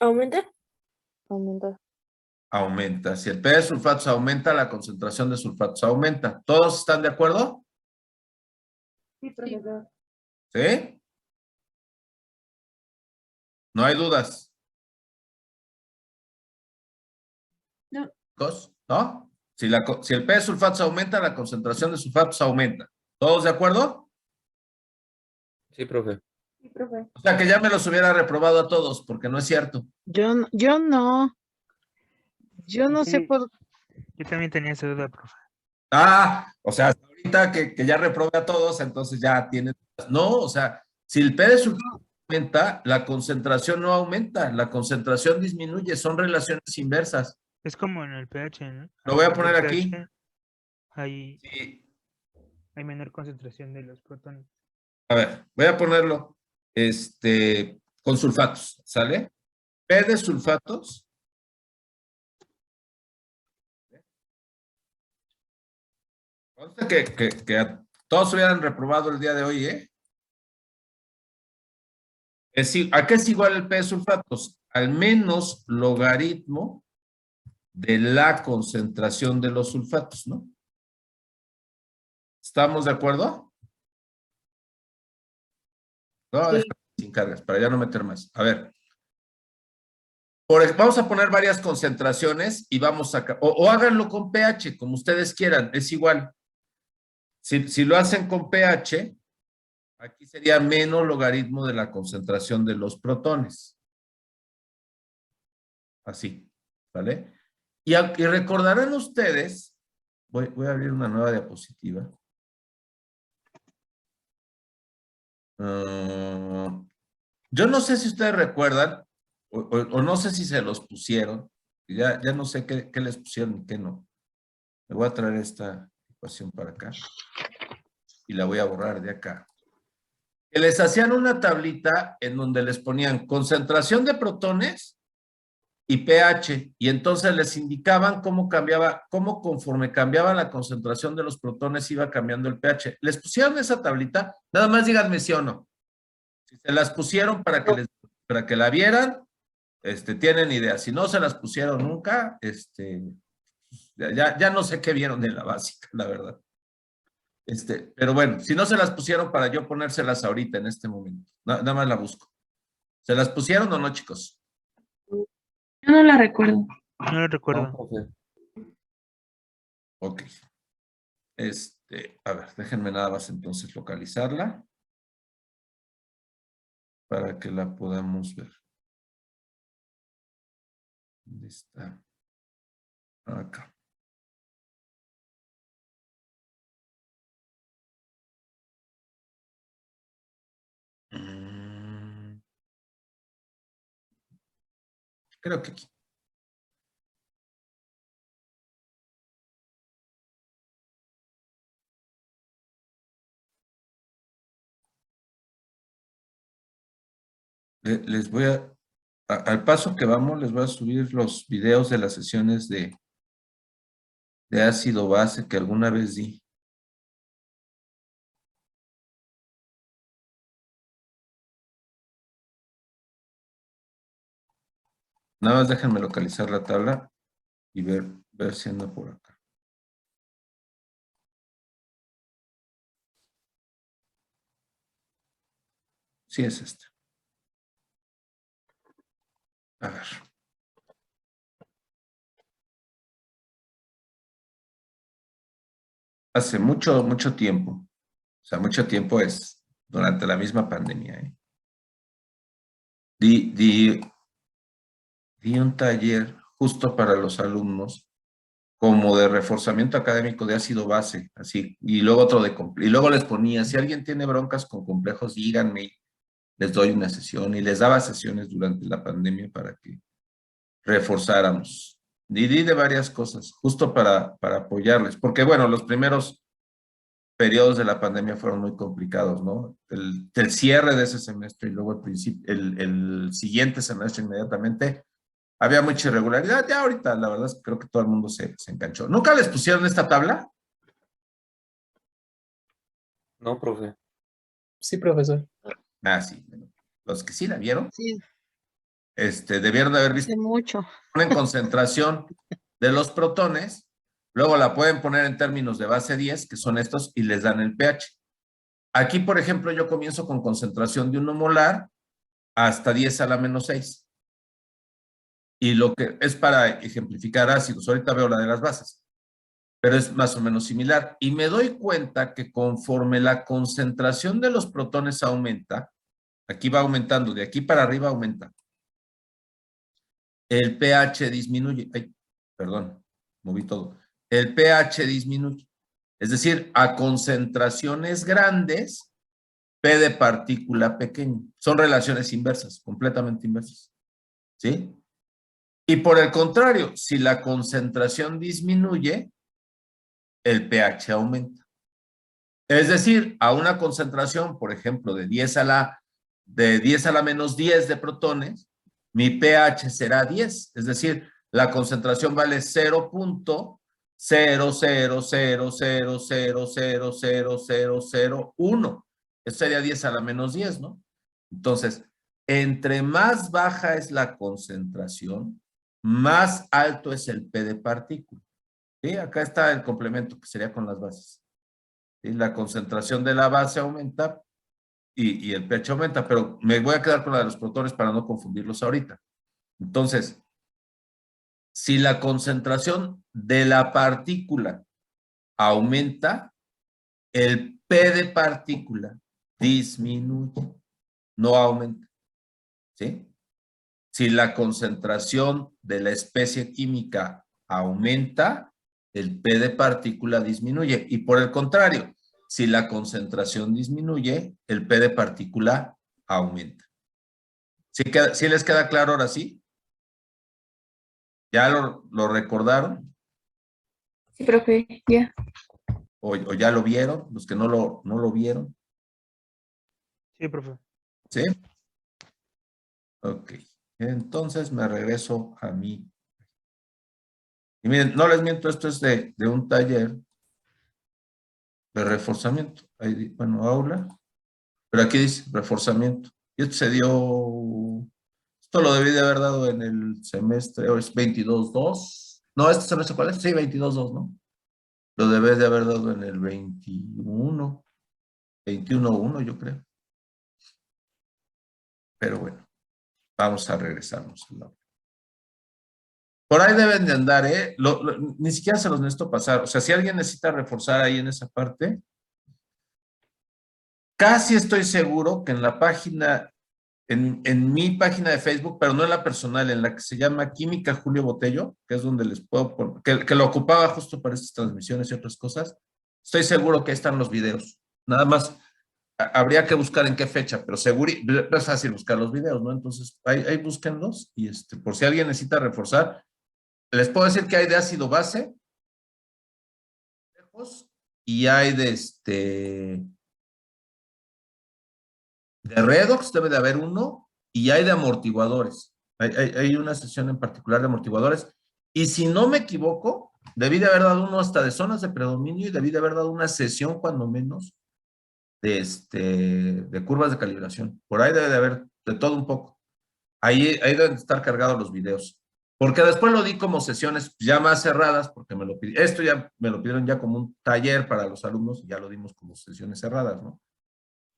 ¿Aumenta? Aumenta. Aumenta. Si el P de sulfatos aumenta, la concentración de sulfatos aumenta. ¿Todos están de acuerdo? Sí, profesor. ¿Sí? ¿No hay dudas? No. ¿No? Si el P de sulfatos aumenta, la concentración de sulfatos aumenta. ¿Todos de acuerdo? Sí, profe. Sí, profe. O sea que ya me los hubiera reprobado a todos, porque no es cierto. Yo no, yo no sé Sí, por yo también tenía esa duda, profe. O sea, hasta ahorita que ya reprobé a todos, entonces ya tienen. No, o sea, si el P de sulfato aumenta, la concentración no aumenta, la concentración disminuye, son relaciones inversas. Es como en el pH, ¿no? Lo voy a Al poner del aquí. pH hay Sí. menor concentración de los protones. A ver, voy a ponerlo con sulfatos, ¿sale? P de sulfatos. Consta que a todos hubieran reprobado el día de hoy, ¿eh? ¿A qué es igual el P de sulfatos? Al menos logaritmo de la concentración de los sulfatos, ¿no? ¿Estamos de acuerdo? No, Sí. déjame sin cargas, para ya no meter más. A ver. Vamos a poner varias concentraciones y vamos a... O háganlo con pH, como ustedes quieran, es igual. Si lo hacen con pH, aquí sería menos logaritmo de la concentración de los protones. Así, ¿vale? Y recordarán ustedes, voy a abrir una nueva diapositiva. Yo no sé si ustedes recuerdan, o no sé si se los pusieron, ya no sé qué les pusieron y qué no. Me voy a traer esta ecuación para acá y la voy a borrar de acá. Que les hacían una tablita en donde les ponían concentración de protones y pH, y entonces les indicaban cómo conforme cambiaba la concentración de los protones iba cambiando el pH. ¿Les pusieron esa tablita? Nada más díganme sí o no. Si se las pusieron para que la vieran, tienen idea. Si no se las pusieron nunca, ya no sé qué vieron de la básica, la verdad. Pero bueno, si no se las pusieron para yo ponérselas ahorita en este momento. Nada más la busco. ¿Se las pusieron o no, chicos? Yo no la recuerdo. No lo recuerdo. No, profe. Ok. A ver, déjenme nada más entonces localizarla para que la podamos ver. ¿Dónde está? Acá. Creo que aquí. Les voy al paso que vamos, les voy a subir los videos de las sesiones de ácido base que alguna vez di. Nada más déjenme localizar la tabla y ver si anda por acá. Sí es esta. A ver. Hace mucho tiempo. O sea, mucho tiempo es durante la misma pandemia. Di un taller justo para los alumnos como de reforzamiento académico de ácido base, así, y luego otro y luego les ponía, si alguien tiene broncas con complejos, díganme, les doy una sesión, y les daba sesiones durante la pandemia para que reforzáramos. Di de varias cosas, justo para apoyarles, porque bueno, los primeros periodos de la pandemia fueron muy complicados, ¿no? El cierre de ese semestre y luego el siguiente semestre inmediatamente, había mucha irregularidad. Ya ahorita, la verdad es que creo que todo el mundo se enganchó. ¿Nunca les pusieron esta tabla? No, profe. Sí, profesor. Sí. Bueno, los que sí la vieron, Sí, debieron de haber visto. hace mucho. Ponen concentración de los protones, luego la pueden poner en términos de base 10, que son estos, y les dan el pH. Aquí, por ejemplo, yo comienzo con concentración de 1 molar hasta 10 a la menos 6. Y lo que es para ejemplificar ácidos, ahorita veo la de las bases, pero es más o menos similar. Y me doy cuenta que conforme la concentración de los protones aumenta, aquí va aumentando, de aquí para arriba aumenta, el pH disminuye. Ay, perdón, moví todo. El pH disminuye. Es decir, a concentraciones grandes, P de partícula pequeño. Son relaciones inversas, completamente inversas. ¿Sí? Y por el contrario, si la concentración disminuye, el pH aumenta. Es decir, a una concentración, por ejemplo, de 10 a la menos 10 de protones, mi pH será 10. Es decir, la concentración vale 0.00000000001. Eso sería 10 a la menos 10, ¿no? Entonces, entre más baja es la concentración, más alto es el P de partícula. ¿Sí? Acá está el complemento que sería con las bases. ¿Sí? La concentración de la base aumenta y el pH aumenta, pero me voy a quedar con la de los protones para no confundirlos ahorita. Entonces, si la concentración de la partícula aumenta, el P de partícula disminuye, no aumenta. ¿Sí? Si la concentración de la especie química aumenta, el P de partícula disminuye. Y por el contrario, si la concentración disminuye, el P de partícula aumenta. ¿Sí les queda claro ahora sí? ¿Ya lo recordaron? Sí, profe, ya. ¿O ya lo vieron? Los que no lo vieron. Sí, profe. ¿Sí? Ok. Entonces me regreso a mí. Y miren, no les miento, esto es de un taller de reforzamiento. Ahí, bueno, aula. Pero aquí dice reforzamiento. Y esto se dio... Esto lo debí de haber dado en el semestre, o es 22-2. No, ¿este semestre cuál es? Sí, 22-2, ¿no? Lo debí de haber dado en el 21. 21-1, yo creo. Pero bueno, vamos a regresarnos al aula. Por ahí deben de andar, ¿eh? Ni siquiera se los necesito pasar. O sea, si alguien necesita reforzar ahí en esa parte, casi estoy seguro que en la página, en mi página de Facebook, pero no en la personal, en la que se llama Química Julio Botello, que es donde les puedo poner, que lo ocupaba justo para estas transmisiones y otras cosas, estoy seguro que ahí están los videos. Nada más habría que buscar en qué fecha, pero seguro, es fácil buscar los videos, ¿no? Entonces, ahí búsquenlos y por si alguien necesita reforzar, les puedo decir que hay de ácido base y hay de redox, debe de haber uno, y hay de amortiguadores. Hay una sesión en particular de amortiguadores. Y si no me equivoco, debí de haber dado uno hasta de zonas de predominio y debí de haber dado una sesión, cuando menos, de curvas de calibración. Por ahí debe de haber de todo un poco. Ahí deben estar cargados los videos. Porque después lo di como sesiones ya más cerradas, porque me lo pidieron. Esto ya me lo pidieron ya como un taller para los alumnos, y ya lo dimos como sesiones cerradas, ¿no?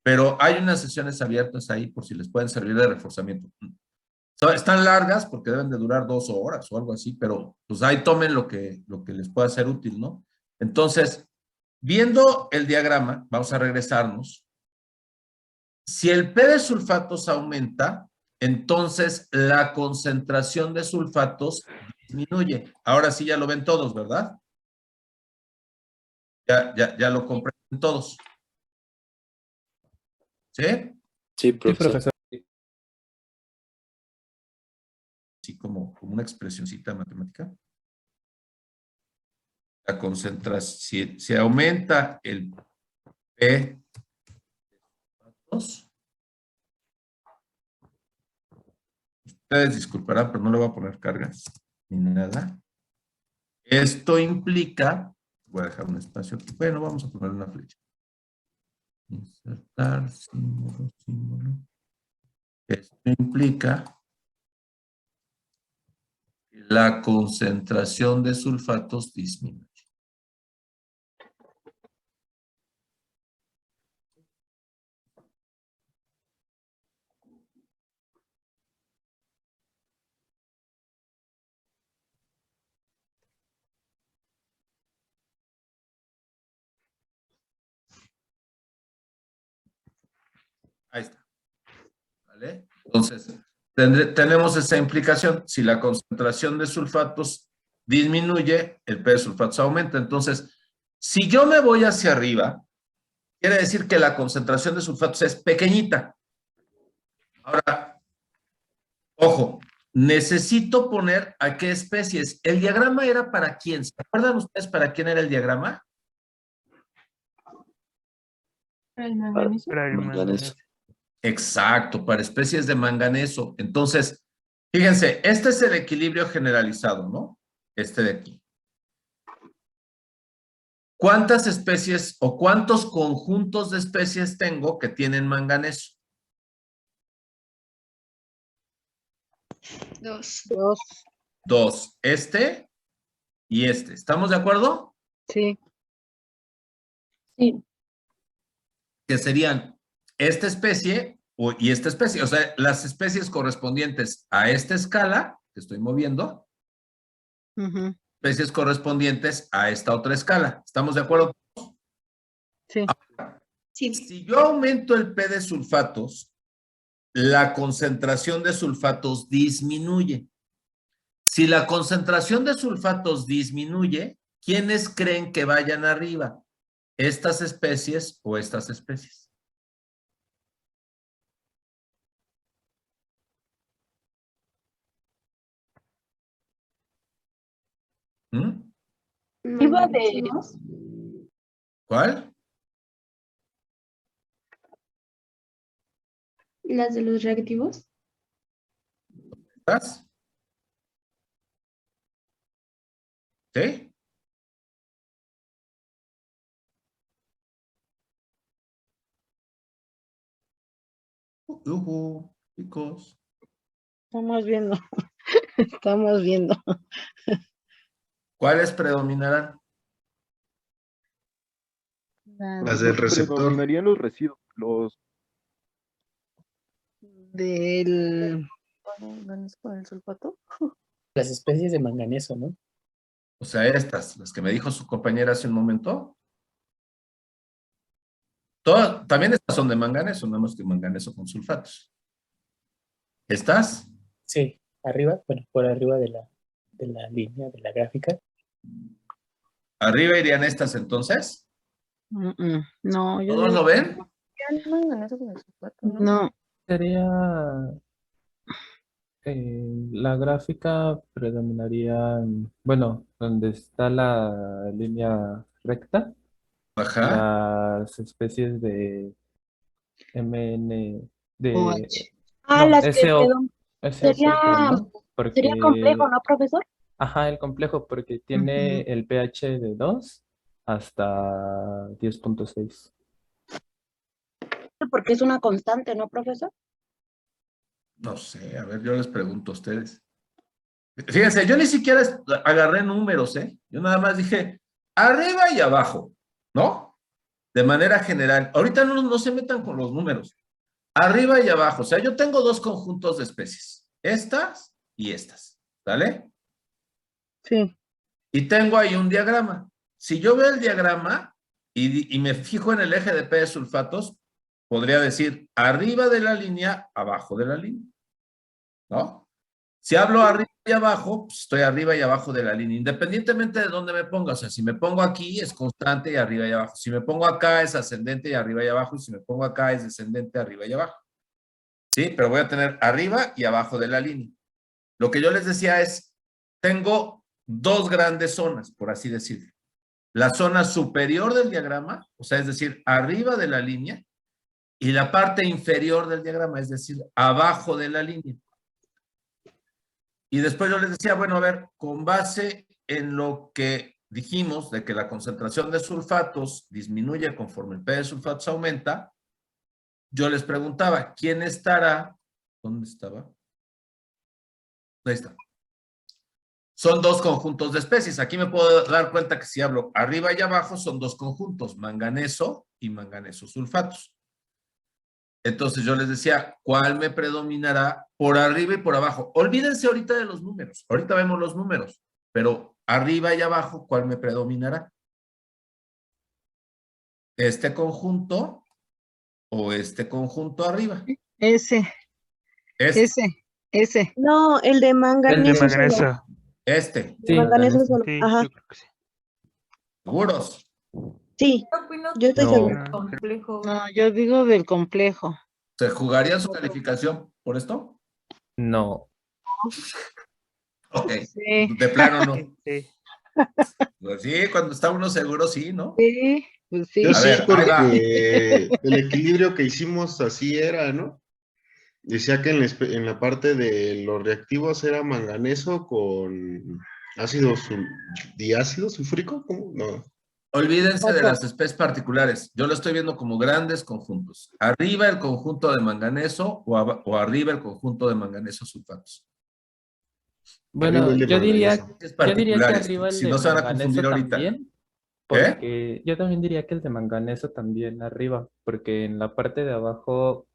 Pero hay unas sesiones abiertas ahí por si les pueden servir de reforzamiento. Están largas porque deben de durar 2 horas o algo así, pero pues ahí tomen lo que les pueda ser útil, ¿no? Entonces, viendo el diagrama, vamos a regresarnos. Si el P de sulfatos aumenta, entonces la concentración de sulfatos disminuye. Ahora sí ya lo ven todos, ¿verdad? Ya lo comprenden todos. ¿Sí? Sí, profesor. Así como una expresioncita matemática. La concentración, si aumenta el P, ustedes disculparán, pero no le voy a poner cargas ni nada. Esto implica, voy a dejar un espacio aquí. Bueno, vamos a poner una flecha. Insertar símbolo. Esto implica que la concentración de sulfatos disminuye. Ahí está. ¿Vale? Entonces, tenemos esa implicación. Si la concentración de sulfatos disminuye, el P de sulfatos aumenta. Entonces, si yo me voy hacia arriba, quiere decir que la concentración de sulfatos es pequeñita. Ahora, ojo, necesito poner a qué especies. ¿El diagrama era para quién? ¿Se acuerdan ustedes para quién era el diagrama? El manganeso. Para el manganeso. Exacto, para especies de manganeso. Entonces, fíjense, este es el equilibrio generalizado, ¿no? Este de aquí. ¿Cuántas especies o cuántos conjuntos de especies tengo que tienen manganeso? 2. 2. Este y este. ¿Estamos de acuerdo? Sí. Sí. Que serían esta especie y esta especie. O sea, las especies correspondientes a esta escala que estoy moviendo, especies correspondientes a esta otra escala. ¿Estamos de acuerdo? Sí. Ahora, si yo aumento el P de sulfatos, la concentración de sulfatos disminuye. Si la concentración de sulfatos disminuye, ¿quiénes creen que vayan arriba? ¿Estas especies o estas especies? ¿Mm? Iba de... ¿Cuál? Las de los reactivos. ¿Estás? ¿Sí? Chicos. Estamos viendo. Estamos viendo. ¿Cuáles predominarán? Las del receptor. Predominarían los residuos, los del... ¿Con el sulfato? Las especies de manganeso, ¿no? O sea, estas, las que me dijo su compañera hace un momento. Todas, también estas son de manganeso, nada más que manganeso con sulfatos. ¿Estás? Sí, arriba, bueno, por arriba de la línea, de la gráfica. ¿Arriba irían estas entonces? No, yo ¿Todos lo ven? Manganeso con el sulfato, ¿no? No. Sería la gráfica predominaría, bueno, donde está la línea recta, las especies de MN, de las que SO, sería, ¿no? Porque, sería complejo, ¿no, profesor? Ajá, el complejo, porque tiene el pH de 2 hasta 10.6. Porque es una constante, ¿no, profesor? No sé, a ver, yo les pregunto a ustedes. Fíjense, yo ni siquiera agarré números, ¿eh? Yo nada más dije arriba y abajo, ¿no? De manera general. Ahorita no se metan con los números. Arriba y abajo. O sea, yo tengo dos conjuntos de especies. Estas y estas. ¿Sale? Sí. Y tengo ahí un diagrama. Si yo veo el diagrama y me fijo en el eje de P de sulfatos, podría decir arriba de la línea, abajo de la línea. ¿No? Si hablo arriba y abajo, pues estoy arriba y abajo de la línea, independientemente de dónde me ponga. O sea, si me pongo aquí es constante y arriba y abajo. Si me pongo acá es ascendente y arriba y abajo. Y si me pongo acá es descendente, arriba y abajo. ¿Sí? Pero voy a tener arriba y abajo de la línea. Lo que yo les decía es, tengo dos grandes zonas, por así decirlo. La zona superior del diagrama, o sea, es decir, arriba de la línea, y la parte inferior del diagrama, es decir, abajo de la línea. Y después yo les decía, bueno, a ver, con base en lo que dijimos de que la concentración de sulfatos disminuye conforme el P de sulfatos aumenta, yo les preguntaba, ¿quién estará? ¿Dónde estaba? Ahí está. Son dos conjuntos de especies. Aquí me puedo dar cuenta que si hablo arriba y abajo son dos conjuntos, manganeso y manganeso sulfatos. Entonces yo les decía, ¿cuál me predominará por arriba y por abajo? Olvídense ahorita de los números. Ahorita vemos los números, pero arriba y abajo, ¿cuál me predominará? Este conjunto o este conjunto arriba? Ese. No, el de manganeso. solo. Este. El manganeso solo. Ajá. ¿Seguros? Sí, yo estoy No. segura. No, yo digo del complejo. ¿Se jugaría su calificación por esto? No. Ok. Sí. De plano no. Pues sí, cuando está uno seguro, sí, ¿no? Sí, pues sí. Yo A sí, ver, ahí va. porque el equilibrio que hicimos así era, ¿no? Decía que en la parte de los reactivos era manganeso con ácido diácido sulfúrico, ¿cómo? No. Olvídense de las especies particulares. Yo lo estoy viendo como grandes conjuntos. Arriba el conjunto de manganeso o arriba el conjunto de manganeso sulfatos. Bueno, Arriba el de yo diría Es que particulares, arriba el si de no se van a manganeso confundir ahorita. también, porque yo también diría que el de manganeso también arriba, porque en la parte de abajo,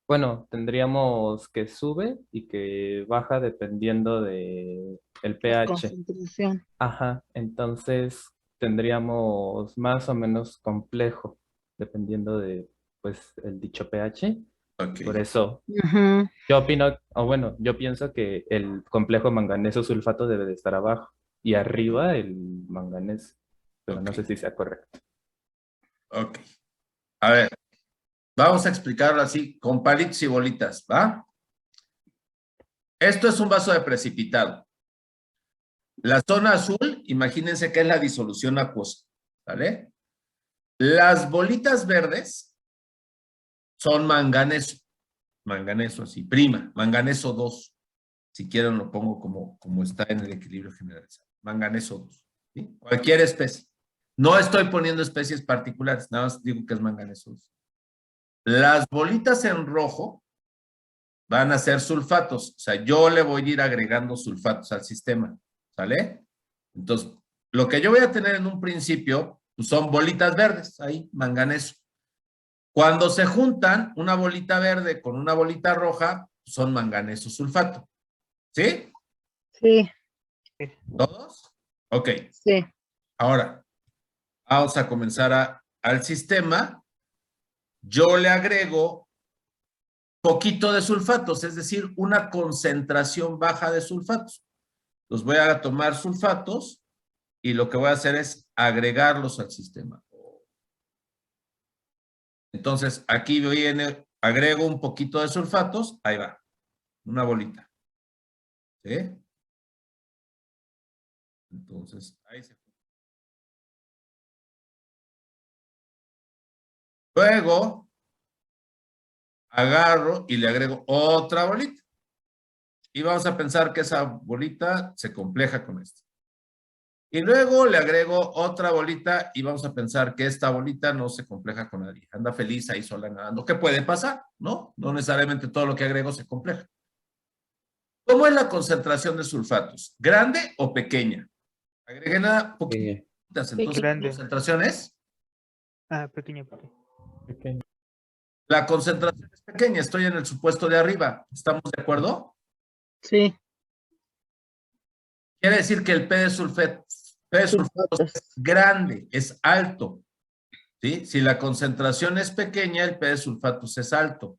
bueno, tendríamos que sube y que baja dependiendo de el pH. Concentración. Ajá, entonces tendríamos más o menos complejo, dependiendo de, pues, el dicho pH. Ok. Por eso, Ujú. yo opino, o bueno, yo pienso que el complejo manganeso sulfato debe de estar abajo y arriba el manganeso, pero no sé si sea correcto. Ok. A ver, vamos a explicarlo así, con palitos y bolitas, ¿va? Esto es un vaso de precipitado. La zona azul, imagínense que es la disolución acuosa, ¿vale? Las bolitas verdes son manganeso así, prima, manganeso 2. Si quieren lo pongo como está en el equilibrio generalizado. Manganeso 2. ¿Sí? Cualquier especie. No estoy poniendo especies particulares, nada más digo que es manganeso 2. Las bolitas en rojo van a ser sulfatos. O sea, yo le voy a ir agregando sulfatos al sistema. ¿Sale? Entonces, lo que yo voy a tener en un principio pues son bolitas verdes, ahí, manganeso. Cuando se juntan una bolita verde con una bolita roja, son manganeso sulfato. ¿Sí? Sí. ¿Todos? Ok. Sí. Ahora, vamos a comenzar al sistema. Yo le agrego poquito de sulfatos, es decir, una concentración baja de sulfatos. Los voy a tomar sulfatos y lo que voy a hacer es agregarlos al sistema. Entonces, aquí viene, agrego un poquito de sulfatos, ahí va, una bolita. ¿Sí? Entonces, ahí se... Luego, agarro y le agrego otra bolita. Y vamos a pensar que esa bolita se compleja con esta. Y luego le agrego otra bolita y vamos a pensar que esta bolita no se compleja con nadie. Anda feliz ahí sola nadando. ¿Qué puede pasar? ¿No? No necesariamente todo lo que agrego se compleja. ¿Cómo es la concentración de sulfatos? ¿Grande o pequeña? Agregué nada poquitas. Entonces, ¿la concentración es? Pequeña. La concentración es pequeña. Estoy en el supuesto de arriba. ¿Estamos de acuerdo? Sí. Quiere decir que el P de sulfatos es grande, es alto. ¿Sí? Si la concentración es pequeña, el P de sulfatos es alto.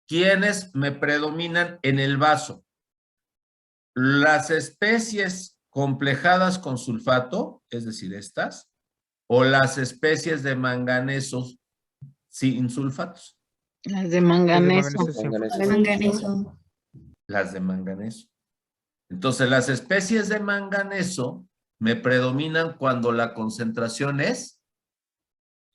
¿Quiénes me predominan en el vaso? Las especies complejadas con sulfato, es decir, estas, o las especies de manganesos sin sulfatos. Las de manganeso. Las de manganeso. Entonces, las especies de manganeso me predominan cuando la concentración es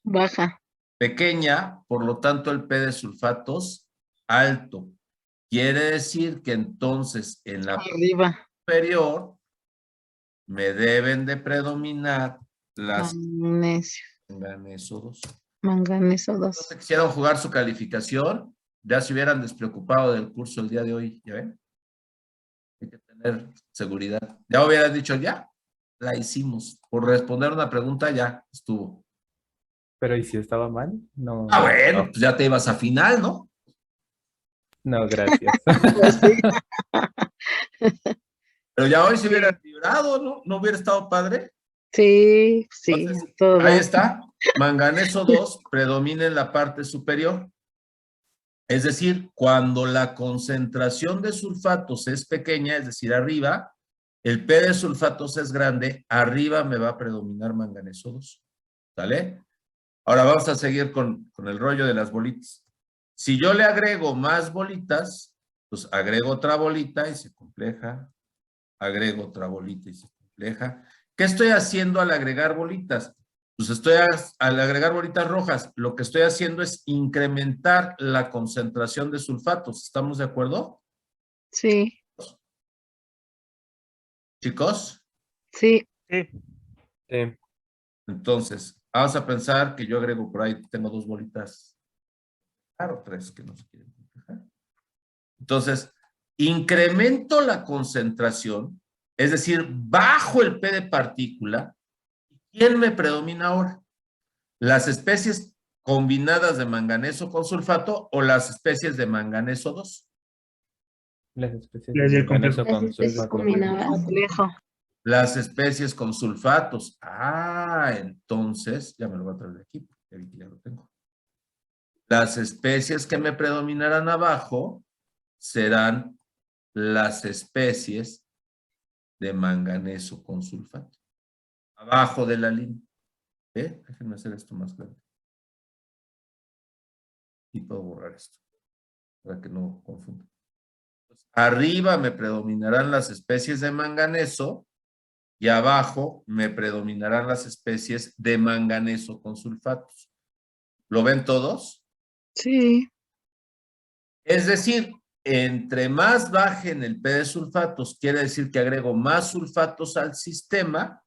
baja, pequeña, por lo tanto el P de sulfatos alto. Quiere decir que entonces en la arriba superior me deben de predominar las manganeso 2. Manganeso 2. Si quisieran jugar su calificación, ya se hubieran despreocupado del curso el día de hoy, ¿ya ven? Hay que tener seguridad. Ya hubieras dicho, ya, la hicimos. Por responder una pregunta, ya estuvo. Pero ¿y si estaba mal? No. Ah, bueno, pues ya te ibas a final, ¿no? No, gracias. Pero ya hoy se hubiera librado, ¿no? ¿No hubiera estado padre? Sí, sí. Entonces, todo. ahí está. manganeso 2 predomina en la parte superior. Es decir, cuando la concentración de sulfatos es pequeña, es decir, arriba, el P de sulfatos es grande, arriba me va a predominar manganeso 2. ¿Sale? Ahora vamos a seguir con el rollo de las bolitas. Si yo le agrego más bolitas, pues agrego otra bolita y se compleja, agrego otra bolita y se compleja. ¿Qué estoy haciendo al agregar bolitas? Pues al agregar bolitas rojas, lo que estoy haciendo es incrementar la concentración de sulfatos. ¿Estamos de acuerdo? Sí, ¿Chicos? sí. Entonces, vamos a pensar que yo agrego por ahí, tengo 2 bolitas, claro, 3 que no se quieren complejar. Entonces, incremento la concentración, es decir, bajo el P de partícula. ¿Quién me predomina ahora? ¿Las especies combinadas de manganeso con sulfato o las especies de manganeso 2? Las especies Las de del manganeso complejo. con Las especies sulfato. combinadas. Complejo. Las especies con sulfatos. Ah, entonces, ya me lo voy a traer de aquí, porque ya lo tengo. Las especies que me predominarán abajo serán las especies de manganeso con sulfato. Abajo de la línea. Déjenme hacer esto más grande. Y puedo borrar esto, para que no confunda. Arriba me predominarán las especies de manganeso y abajo me predominarán las especies de manganeso con sulfatos. ¿Lo ven todos? Sí. Es decir, entre más bajen el P de sulfatos, quiere decir que agrego más sulfatos al sistema.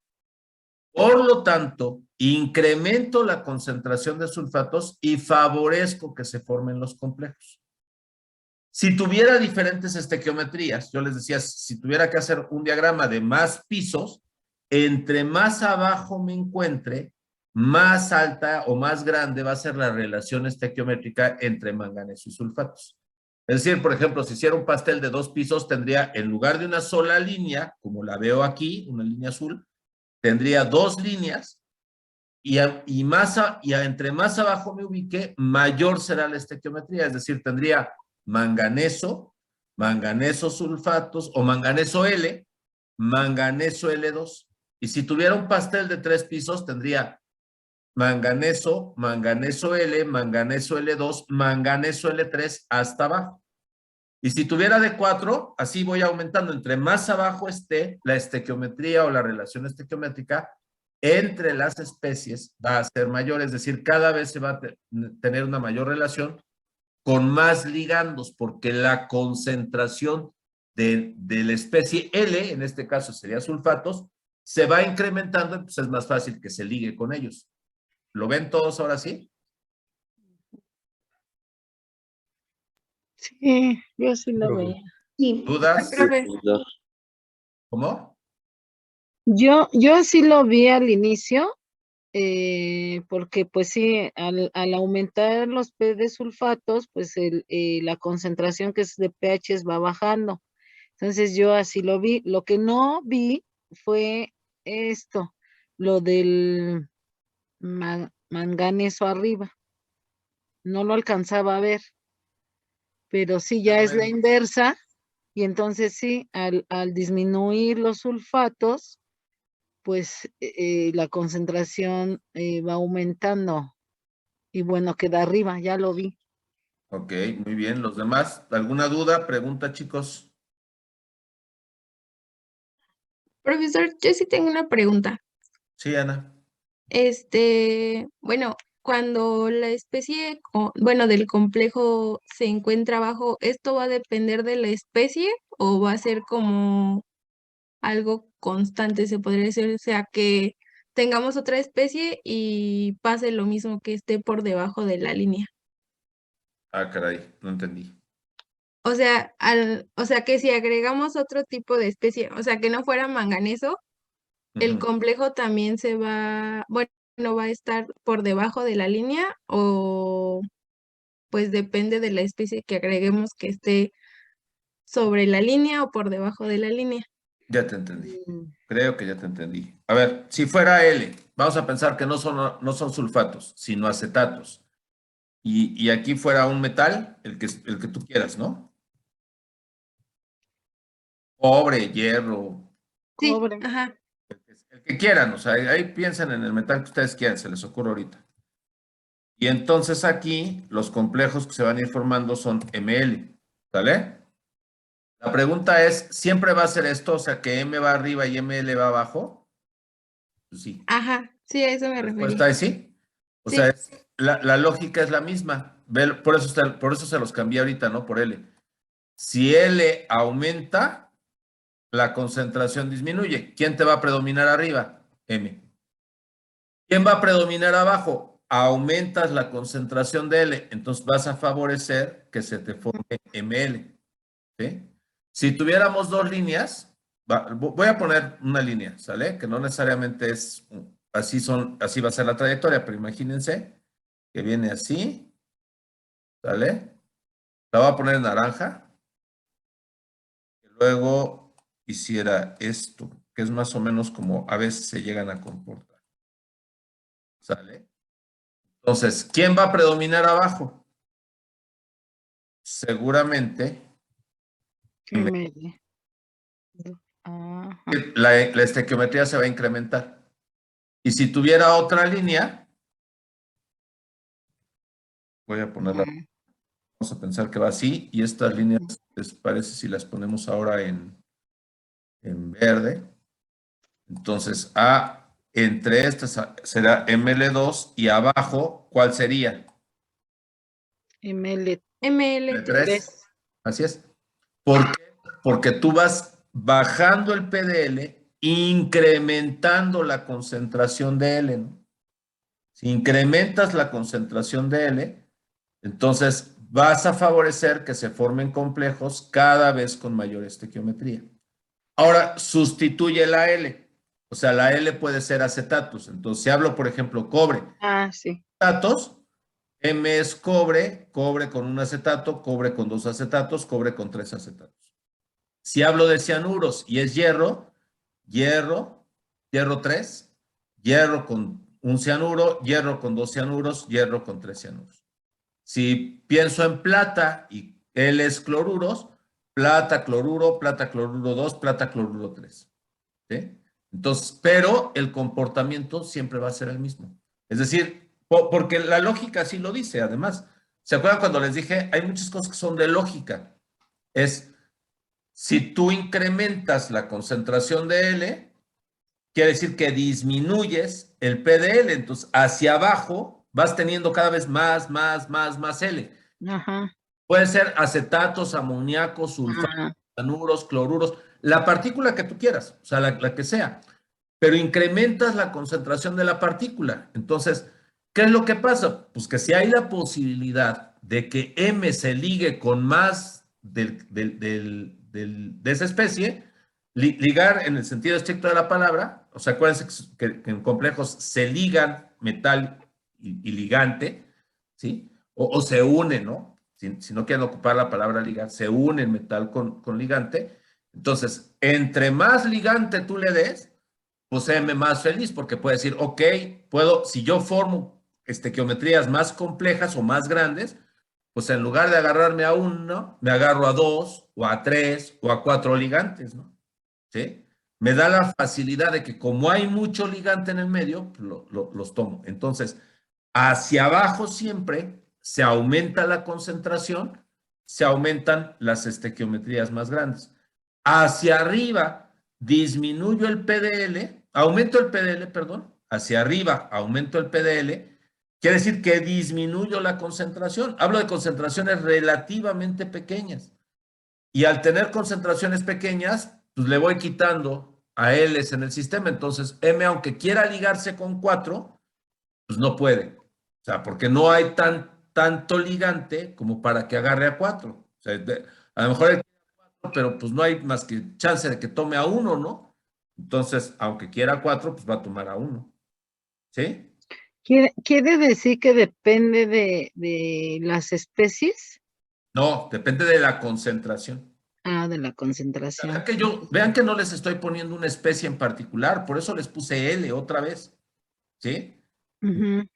Por lo tanto, incremento la concentración de sulfatos y favorezco que se formen los complejos. Si tuviera diferentes estequiometrías, yo les decía, si tuviera que hacer un diagrama de más pisos, entre más abajo me encuentre, más alta o más grande va a ser la relación estequiométrica entre manganeso y sulfatos. Es decir, por ejemplo, si hiciera un pastel de 2 pisos, tendría, en lugar de una sola línea, como la veo aquí, una línea azul, tendría 2 líneas y entre más abajo me ubique, mayor será la estequiometría. Es decir, tendría manganeso, manganeso sulfatos o manganeso L, manganeso L2. Y si tuviera un pastel de 3 pisos, tendría manganeso, manganeso L, manganeso L2, manganeso L3 hasta abajo. Y si tuviera de 4, así voy aumentando. Entre más abajo esté la estequiometría o la relación estequiométrica entre las especies va a ser mayor. Es decir, cada vez se va a tener una mayor relación con más ligandos, porque la concentración de la especie L, en este caso sería sulfatos, se va incrementando, entonces es más fácil que se ligue con ellos. ¿Lo ven todos ahora sí? Sí, yo sí lo veía. Sí. ¿Dudas? Profe, ¿Cómo? Yo sí lo vi al inicio, porque pues sí, al aumentar los P de sulfatos, pues la concentración que es de pH va bajando. Entonces yo así lo vi. Lo que no vi fue esto, lo del manganeso arriba. No lo alcanzaba a ver, pero sí ya es la inversa. Y entonces sí, al disminuir los sulfatos, pues la concentración va aumentando y bueno, queda arriba, ya lo vi. Ok, muy bien. ¿Los demás? ¿Alguna duda? Pregunta, chicos. profesor, yo sí tengo una pregunta. Sí, Ana. Bueno, cuando la especie, bueno, del complejo se encuentra abajo, ¿esto va a depender de la especie o va a ser como algo constante, se podría decir? O sea, que tengamos otra especie y pase lo mismo, que esté por debajo de la línea. Ah, caray, no entendí. O sea, que si agregamos otro tipo de especie, o sea, que no fuera manganeso, el Ujú. complejo también va a estar por debajo de la línea, o pues depende de la especie que agreguemos, que esté sobre la línea o por debajo de la línea. Ya te entendí. Creo que ya te entendí. A ver, si fuera L, vamos a pensar que no son sulfatos, sino acetatos. Y aquí fuera un metal, el que tú quieras, ¿no? Cobre, hierro, Sí, Cobre. ajá. el que quieran. O sea, ahí piensen en el metal que ustedes quieran, se les ocurre ahorita. Y entonces aquí los complejos que se van a ir formando son Ml, ¿sale? La pregunta es, ¿siempre va a ser esto? O sea, que M va arriba y Ml va abajo. Pues sí. Ajá, sí, a eso me La referí. respuesta es sí. O Sí. sea, la lógica es la misma. Por eso se los cambié ahorita, ¿no? Por L. Si L aumenta, la concentración disminuye. ¿Quién te va a predominar arriba? M. ¿Quién va a predominar abajo? Aumentas la concentración de L, entonces vas a favorecer que se te forme Ml. ¿Sí? Si tuviéramos dos líneas, voy a poner una línea, ¿sale? Que no necesariamente es así va a ser la trayectoria, pero imagínense que viene así, ¿sale? La voy a poner en naranja. Y luego hiciera esto, que es más o menos como a veces se llegan a comportar. ¿Sale? Entonces, ¿quién va a predominar abajo? Seguramente Ml. Ajá. la estequiometría se va a incrementar. Y si tuviera otra línea, voy a ponerla, vamos a pensar que va así, y estas líneas, ¿les parece si las ponemos ahora en verde? Entonces, entre estas será ML2 y abajo, ¿cuál sería? ML3. ML3. Así es. ¿Por qué? Porque tú vas bajando el PDL, incrementando la concentración de L, ¿no? Si incrementas la concentración de L, entonces vas a favorecer que se formen complejos cada vez con mayor estequiometría. Ahora, sustituye la L. O sea, la L puede ser acetatos. Entonces, si hablo, por ejemplo, cobre. Sí. Acetatos, M es cobre, cobre con un acetato, cobre con 2 acetatos, cobre con 3 acetatos. Si hablo de cianuros y es hierro, hierro 3, hierro con un cianuro, hierro con 2 cianuros, hierro con 3 cianuros. Si pienso en plata y L es cloruros, plata, cloruro 2, plata, cloruro 3. ¿Sí? Entonces, pero el comportamiento siempre va a ser el mismo. Es decir, porque la lógica sí lo dice, además. ¿Se acuerdan cuando les dije? Hay muchas cosas que son de lógica. Si tú incrementas la concentración de L, quiere decir que disminuyes el PDL. Entonces, hacia abajo vas teniendo cada vez más L. Ajá. Puede ser acetatos, amoníacos, sulfatos, cianuros, cloruros, la partícula que tú quieras, o sea, la que sea. Pero incrementas la concentración de la partícula. Entonces, ¿qué es lo que pasa? Pues que si hay la posibilidad de que M se ligue con más de esa especie, ligar en el sentido estricto de la palabra, o sea, acuérdense que en complejos se ligan metal y ligante, ¿sí? O se unen, ¿no? Si no quieren ocupar la palabra ligar, se une el metal con ligante. Entonces, entre más ligante tú le des, pues M más feliz, porque puede decir, ok, si yo formo estequiometrías más complejas o más grandes, pues en lugar de agarrarme a uno, me agarro a 2, o a 3, o a 4 ligantes, ¿no? ¿Sí? Me da la facilidad de que como hay mucho ligante en el medio, los tomo. Entonces, hacia abajo siempre se aumenta la concentración, se aumentan las estequiometrías más grandes. Hacia arriba disminuyo el PDL, aumento el PDL, perdón, hacia arriba aumento el PDL, quiere decir que disminuyo la concentración. Hablo de concentraciones relativamente pequeñas. Y al tener concentraciones pequeñas, pues le voy quitando a L's en el sistema. Entonces, M, aunque quiera ligarse con 4, pues no puede. O sea, porque no hay tanto ligante como para que agarre a 4. O sea, a lo mejor pero pues no hay más que chance de que tome a 1, ¿no? Entonces, aunque quiera 4, pues va a tomar a 1. ¿Sí? ¿Quiere decir que depende de las especies? No, depende de la concentración. Ah, de la concentración. Vean que no les estoy poniendo una especie en particular, por eso les puse L otra vez, ¿sí? Ujú.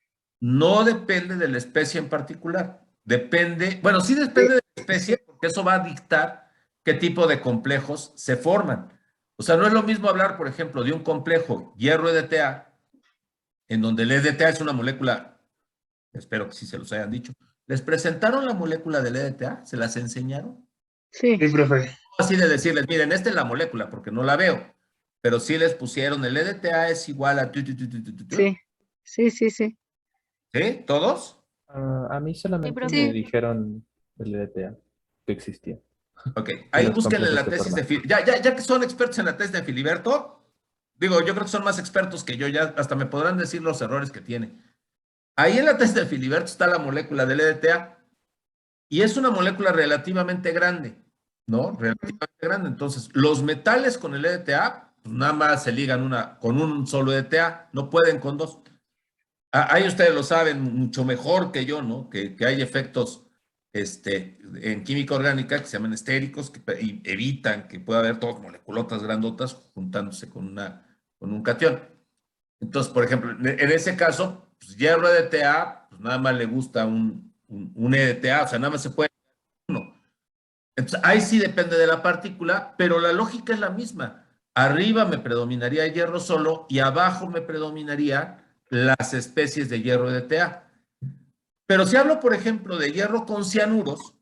No depende de la especie en particular, depende, bueno, sí depende de la especie, porque eso va a dictar qué tipo de complejos se forman. O sea, no es lo mismo hablar, por ejemplo, de un complejo hierro-EDTA, en donde el EDTA es una molécula, espero que sí se los hayan dicho. ¿Les presentaron la molécula del EDTA? ¿Se las enseñaron? Sí. Sí, profe. Así de decirles, miren, esta es la molécula, porque no la veo, pero sí les pusieron, el EDTA es igual a... Sí, sí, sí, sí. ¿Sí? ¿Todos? A mí solamente profe. me Sí. dijeron el EDTA que existía. Ok, ahí los búsquenle la complejos que tesis de forman. ya que son expertos en la tesis de Filiberto, digo, yo creo que son más expertos que yo, ya hasta me podrán decir los errores que tiene. Ahí en la tesis de Filiberto está la molécula del EDTA y es una molécula relativamente grande, ¿no? Relativamente grande. Entonces, los metales con el EDTA, pues nada más se ligan con un solo EDTA, no pueden con dos. Ahí ustedes lo saben mucho mejor que yo, ¿no? Que hay efectos en química orgánica que se llaman estéricos y evitan que pueda haber dos moleculotas grandotas juntándose con un catión. Entonces, por ejemplo, en ese caso, pues, hierro EDTA, pues nada más le gusta un EDTA, o sea, nada más se puede uno. Entonces, ahí sí depende de la partícula, pero la lógica es la misma. Arriba me predominaría el hierro solo y abajo me predominaría las especies de hierro EDTA. Pero si hablo, por ejemplo, de hierro con cianuros,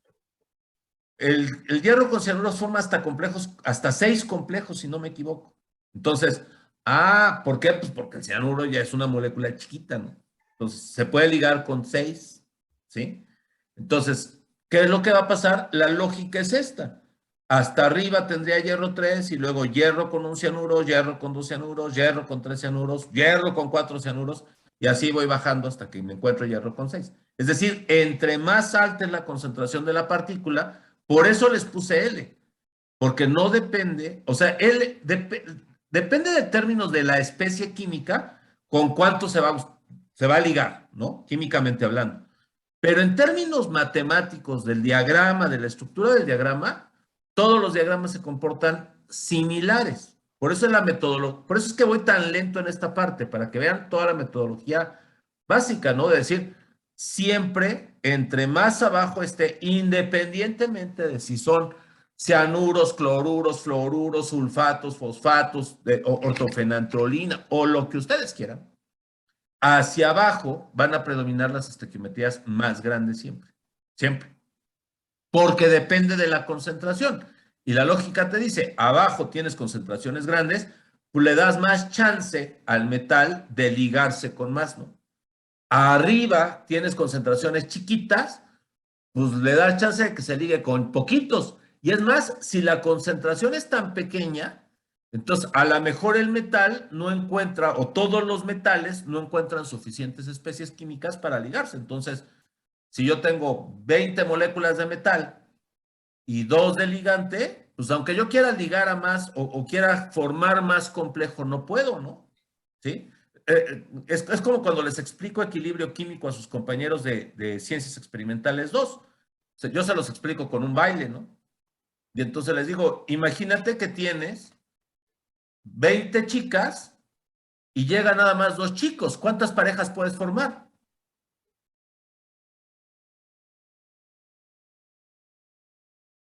el hierro con cianuros forma hasta 6 complejos, si no me equivoco. Entonces, ¿por qué? Pues porque el cianuro ya es una molécula chiquita, ¿no? Entonces, se puede ligar con 6, ¿sí? Entonces, ¿qué es lo que va a pasar? La lógica es esta. Hasta arriba tendría hierro 3 y luego hierro con un cianuro, hierro con 2 cianuros, hierro con 3 cianuros, hierro con 4 cianuros, y así voy bajando hasta que me encuentro hierro con 6. Es decir, entre más alta es la concentración de la partícula, por eso les puse L, porque no depende, o sea, L depende de términos de la especie química con cuánto se va a ligar, ¿no? Químicamente hablando. Pero en términos matemáticos del diagrama, de la estructura del diagrama, todos los diagramas se comportan similares. Por eso es la metodología, por eso es que voy tan lento en esta parte, para que vean toda la metodología básica, ¿no? De decir, siempre entre más abajo esté, independientemente de si son cianuros, cloruros, fluoruros, sulfatos, fosfatos, ortofenantrolina o lo que ustedes quieran, hacia abajo van a predominar las estequiometrías más grandes siempre. Siempre. Porque depende de la concentración. Y la lógica te dice, abajo tienes concentraciones grandes, pues le das más chance al metal de ligarse con más, ¿no? Arriba tienes concentraciones chiquitas, pues le das chance de que se ligue con poquitos. Y es más, si la concentración es tan pequeña, entonces a lo mejor el metal no encuentra, o todos los metales no encuentran suficientes especies químicas para ligarse. Entonces, si yo tengo 20 moléculas de metal y 2 de ligante, pues aunque yo quiera ligar a más o quiera formar más complejo, no puedo, ¿no? ¿Sí? Es como cuando les explico equilibrio químico a sus compañeros de Ciencias Experimentales 2. O sea, yo se los explico con un baile, ¿no? Y entonces les digo, imagínate que tienes 20 chicas y llegan nada más 2 chicos. ¿Cuántas parejas puedes formar?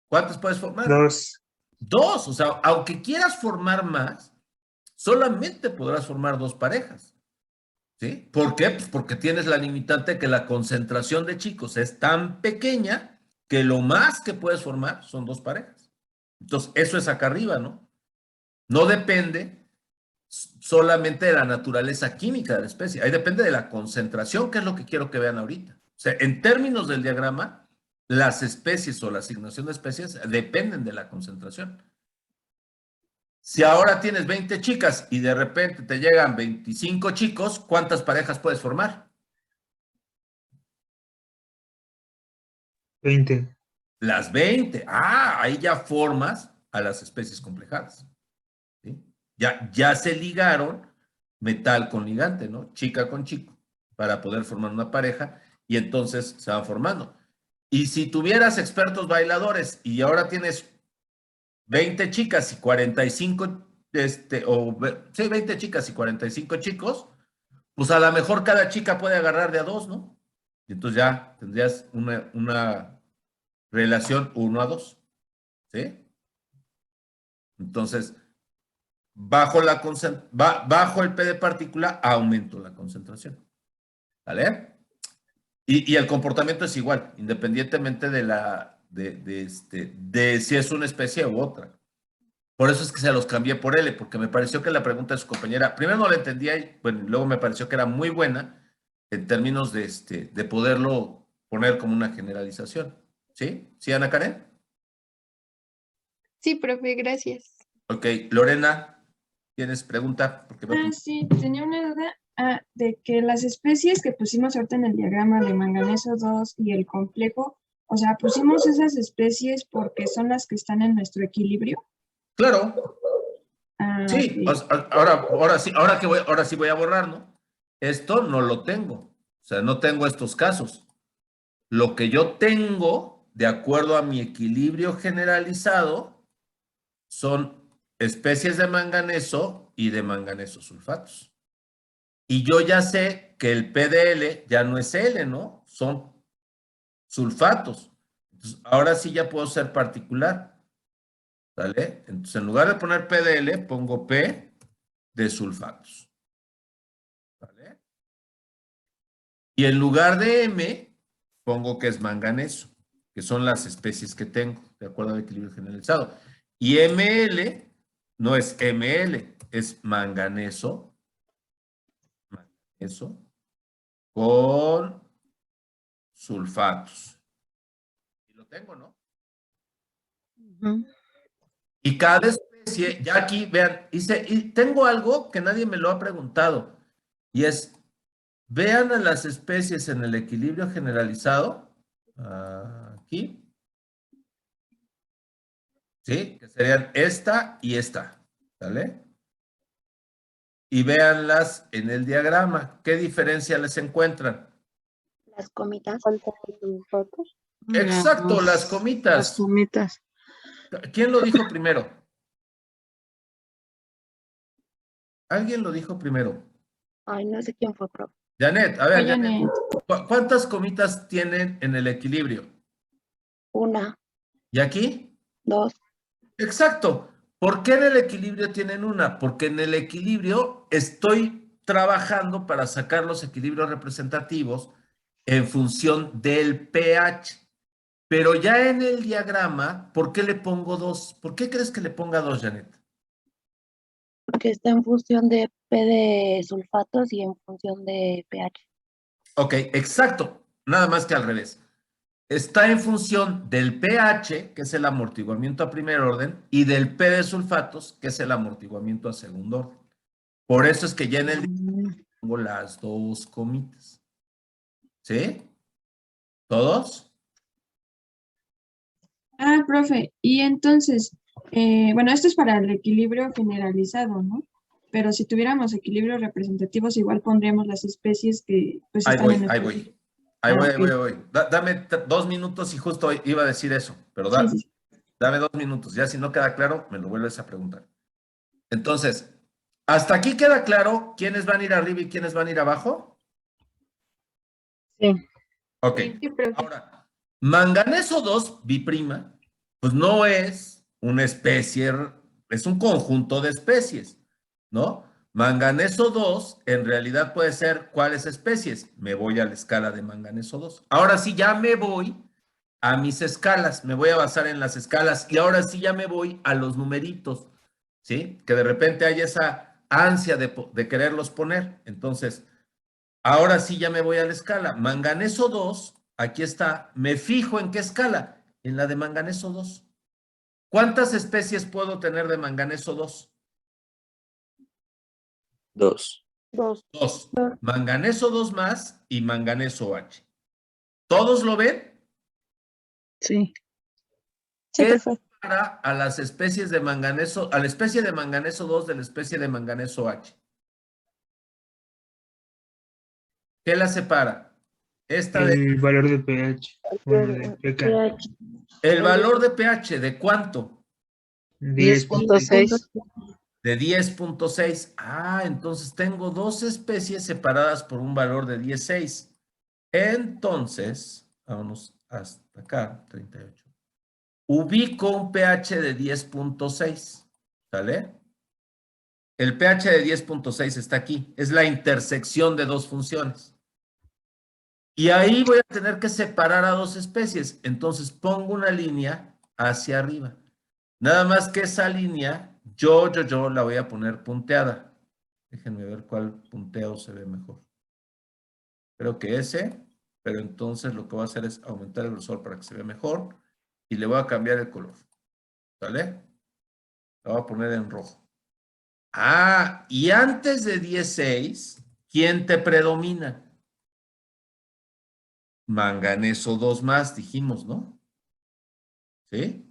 ¿Cuántas puedes formar? 2. 2. O sea, aunque quieras formar más, solamente podrás formar 2 parejas. ¿Sí? ¿Por qué? Pues porque tienes la limitante que la concentración de chicos es tan pequeña que lo más que puedes formar son 2 parejas. Entonces, eso es acá arriba, ¿no? No depende solamente de la naturaleza química de la especie. Ahí depende de la concentración, que es lo que quiero que vean ahorita. O sea, en términos del diagrama, las especies o la asignación de especies dependen de la concentración. Si ahora tienes 20 chicas y de repente te llegan 25 chicos, ¿cuántas parejas puedes formar? 20. Las 20. Ahí ya formas a las especies complejadas. ¿Sí? Ya se ligaron metal con ligante, ¿no? Chica con chico, para poder formar una pareja y entonces se van formando. Y si tuvieras expertos bailadores y ahora tienes 20 chicas y 45, sí, 20 chicas y 45 chicos, pues a lo mejor cada chica puede agarrar de a 2, ¿no? Y entonces ya tendrías una relación 1-2, ¿sí? Entonces, bajo el P de partícula, aumento la concentración. ¿Vale? Y el comportamiento es igual, independientemente de si es una especie u otra. Por eso es que se los cambié por L, porque me pareció que la pregunta de su compañera, primero no la entendía y bueno, luego me pareció que era muy buena en términos de poderlo poner como una generalización. ¿Sí? ¿Sí, Ana Karen? Sí, profe, gracias. Ok, Lorena, ¿tienes pregunta? Porque Sí, tenía una duda de que las especies que pusimos ahorita en el diagrama de manganeso 2 y el complejo, o sea, pusimos esas especies porque son las que están en nuestro equilibrio. Claro. Sí, Ok. ahora sí voy a borrar, ¿no? Esto no lo tengo. O sea, no tengo estos casos. Lo que yo tengo, de acuerdo a mi equilibrio generalizado, son especies de manganeso y de manganeso sulfatos. Y yo ya sé que el PDL ya no es L, ¿no? Son sulfatos. Entonces, ahora sí ya puedo ser particular. ¿Vale? Entonces, en lugar de poner PDL, pongo P de sulfatos. ¿Vale? Y en lugar de M, pongo que es manganeso, que son las especies que tengo, de acuerdo al equilibrio generalizado. Y ML no es ML, es manganeso. Manganeso con sulfatos. Y lo tengo, ¿no? Y cada especie, ya aquí, vean, y tengo algo que nadie me lo ha preguntado, y es, vean a las especies en el equilibrio generalizado, aquí, ¿sí? Que serían esta y esta, ¿vale? Y véanlas en el diagrama, ¿qué diferencia les encuentran? Las comitas. Exacto, las comitas. Las comitas. ¿Quién lo dijo primero? ¿Alguien lo dijo primero? Ay, no sé quién fue, profe. Janet, a ver, Fue Janet, ¿cuántas comitas tienen en el equilibrio? Una, ¿Y aquí? 2. Exacto. ¿Por qué en el equilibrio tienen una? Porque en el equilibrio estoy trabajando para sacar los equilibrios representativos en función del pH. Pero ya en el diagrama, ¿por qué le pongo 2? ¿Por qué crees que le ponga 2, Janet? Porque está en función de P de sulfatos y en función de pH. Ok, exacto. Nada más que al revés. Está en función del pH, que es el amortiguamiento a primer orden, y del P de sulfatos, que es el amortiguamiento a segundo orden. Por eso es que ya en el pongo las dos comitas. ¿Sí? ¿Todos? Profe, y entonces, bueno, esto es para el equilibrio generalizado, ¿no? Pero si tuviéramos equilibrios representativos, igual pondríamos las especies que pues Ahí están voy, en ahí nuestro voy. Ahí ok. voy. Dame 2 minutos y justo iba a decir eso, pero Sí. dame 2 minutos. Ya si no queda claro, me lo vuelves a preguntar. Entonces, ¿hasta aquí queda claro quiénes van a ir arriba y quiénes van a ir abajo? Sí. Ok. Ahora, manganeso 2, biprima, pues no es una especie, es un conjunto de especies, ¿no? Manganeso 2 en realidad puede ser, ¿cuáles especies? Me voy a la escala de manganeso 2. Ahora sí ya me voy a mis escalas, me voy a basar en las escalas y ahora sí ya me voy a los numeritos, ¿sí? Que de repente hay esa ansia de quererlos poner. Entonces, ahora sí ya me voy a la escala. Manganeso 2, aquí está. Me fijo en qué escala. En la de manganeso 2. ¿Cuántas especies puedo tener de manganeso 2? 2. 2. Manganeso 2 más y manganeso H. ¿Todos lo ven? Sí. ¿Qué separa a las especies de manganeso, a la especie de manganeso 2 de la especie de manganeso H? ¿Qué la separa? El valor de pH. Bueno, de pK. ¿El valor de pH de cuánto? 10.6. De 10.6. Ah, entonces tengo dos especies separadas por un valor de 10.6. Entonces, vámonos hasta acá, 38. Ubico un pH de 10.6. ¿Sale? El pH de 10.6 está aquí. Es la intersección de dos funciones. Y ahí voy a tener que separar a dos especies. Entonces pongo una línea hacia arriba. Nada más que esa línea, yo la voy a poner punteada. Déjenme ver cuál punteo se ve mejor. Creo que ese, pero entonces lo que voy a hacer es aumentar el grosor para que se vea mejor y le voy a cambiar el color. ¿Vale? Lo voy a poner en rojo. Ah, y antes de 10.6, ¿quién te predomina? Manganeso 2 más, dijimos, ¿no? ¿Sí?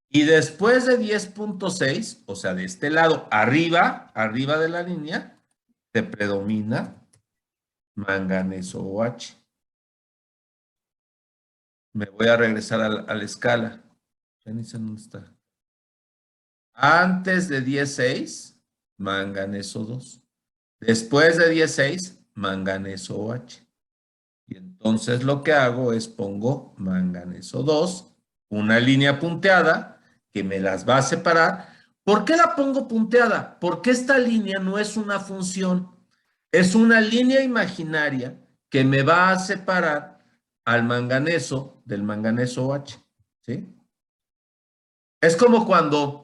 Y después de 10.6, o sea, de este lado, arriba de la línea, te predomina manganeso OH. Me voy a regresar a la escala. Ya ni sé dónde está. Antes de 10.6, manganeso 2. Después de 10.6, manganeso OH. Y entonces lo que hago es pongo manganeso 2, una línea punteada que me las va a separar. ¿Por qué la pongo punteada? Porque esta línea no es una función, es una línea imaginaria que me va a separar al manganeso del manganeso OH. ¿Sí? Es como cuando...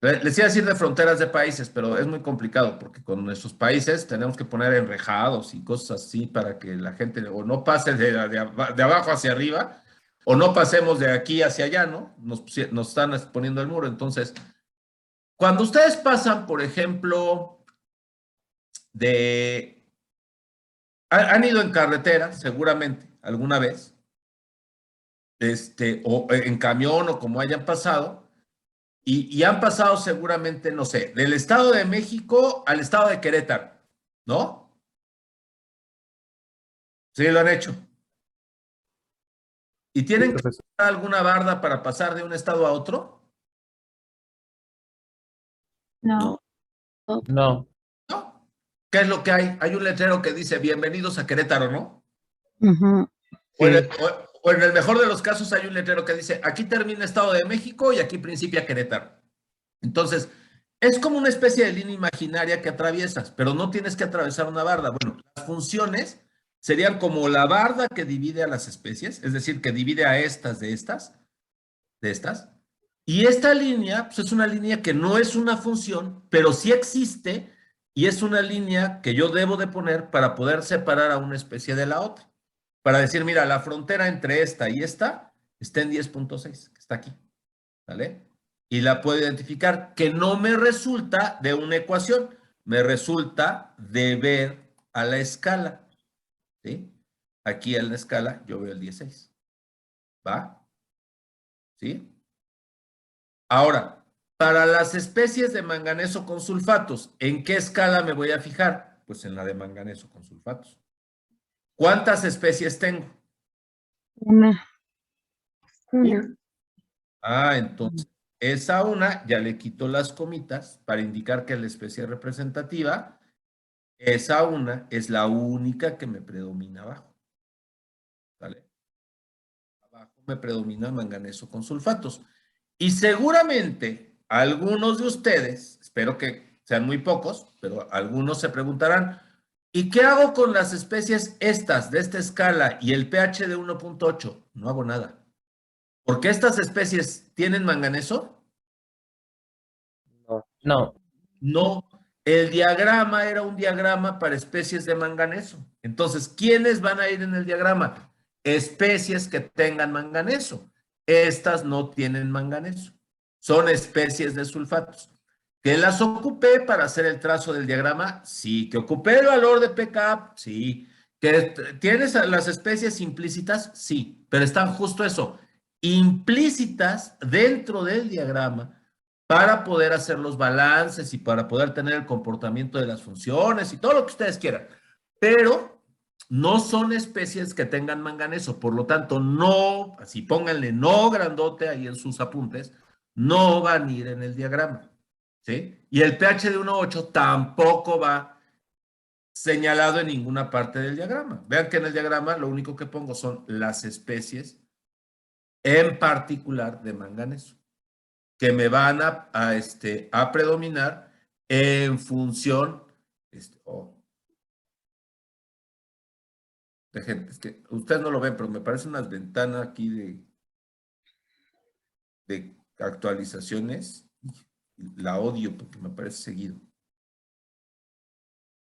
Les iba a decir de fronteras de países, pero es muy complicado porque con nuestros países tenemos que poner enrejados y cosas así para que la gente o no pase de abajo hacia arriba o no pasemos de aquí hacia allá, ¿no? Nos están poniendo el muro. Entonces, cuando ustedes pasan, por ejemplo, han ido en carretera, seguramente, alguna vez, o en camión o como hayan pasado, y han pasado seguramente, no sé, del Estado de México al Estado de Querétaro, ¿no? Sí, lo han hecho. ¿Y tienen que pasar alguna barda para pasar de un estado a otro? No. No. ¿No? ¿Qué es lo que hay? Hay un letrero que dice, bienvenidos a Querétaro, ¿no? O en el mejor de los casos hay un letrero que dice, aquí termina Estado de México y aquí principia Querétaro. Entonces, es como una especie de línea imaginaria que atraviesas, pero no tienes que atravesar una barda. Bueno, las funciones serían como la barda que divide a las especies, es decir, que divide a estas de estas. Y esta línea, pues es una línea que no es una función, pero sí existe y es una línea que yo debo de poner para poder separar a una especie de la otra. Para decir, mira, la frontera entre esta y esta está en 10.6, que está aquí, ¿vale? Y la puedo identificar, que no me resulta de una ecuación, me resulta de ver a la escala, ¿sí? Aquí en la escala yo veo el 16, ¿va? ¿Sí? Ahora, para las especies de manganeso con sulfatos, ¿en qué escala me voy a fijar? Pues en la de manganeso con sulfatos. ¿Cuántas especies tengo? Una. Ah, entonces, esa una, ya le quito las comitas para indicar que es la especie representativa. Esa una es la única que me predomina abajo. ¿Vale? Abajo me predomina manganeso con sulfatos. Y seguramente algunos de ustedes, espero que sean muy pocos, pero algunos se preguntarán, ¿y qué hago con las especies estas, de esta escala, y el pH de 1.8? No hago nada. ¿Por qué estas especies tienen manganeso? No. No. El diagrama era un diagrama para especies de manganeso. Entonces, ¿quiénes van a ir en el diagrama? Especies que tengan manganeso. Estas no tienen manganeso. Son especies de sulfatos. ¿Que las ocupé para hacer el trazo del diagrama? Sí. ¿Que ocupé el valor de pKa? Sí. ¿Que tienes las especies implícitas? Sí. Pero están justo eso, implícitas dentro del diagrama para poder hacer los balances y para poder tener el comportamiento de las funciones y todo lo que ustedes quieran. Pero no son especies que tengan manganeso, por lo tanto, no, así pónganle no grandote ahí en sus apuntes, no van a ir en el diagrama, ¿sí? Y el pH de 1,8 tampoco va señalado en ninguna parte del diagrama. Vean que en el diagrama lo único que pongo son las especies, en particular de manganeso, que me van a predominar en función, dejen, es que ustedes no lo ven, pero me parece unas ventanas aquí de actualizaciones. La odio porque me parece seguido.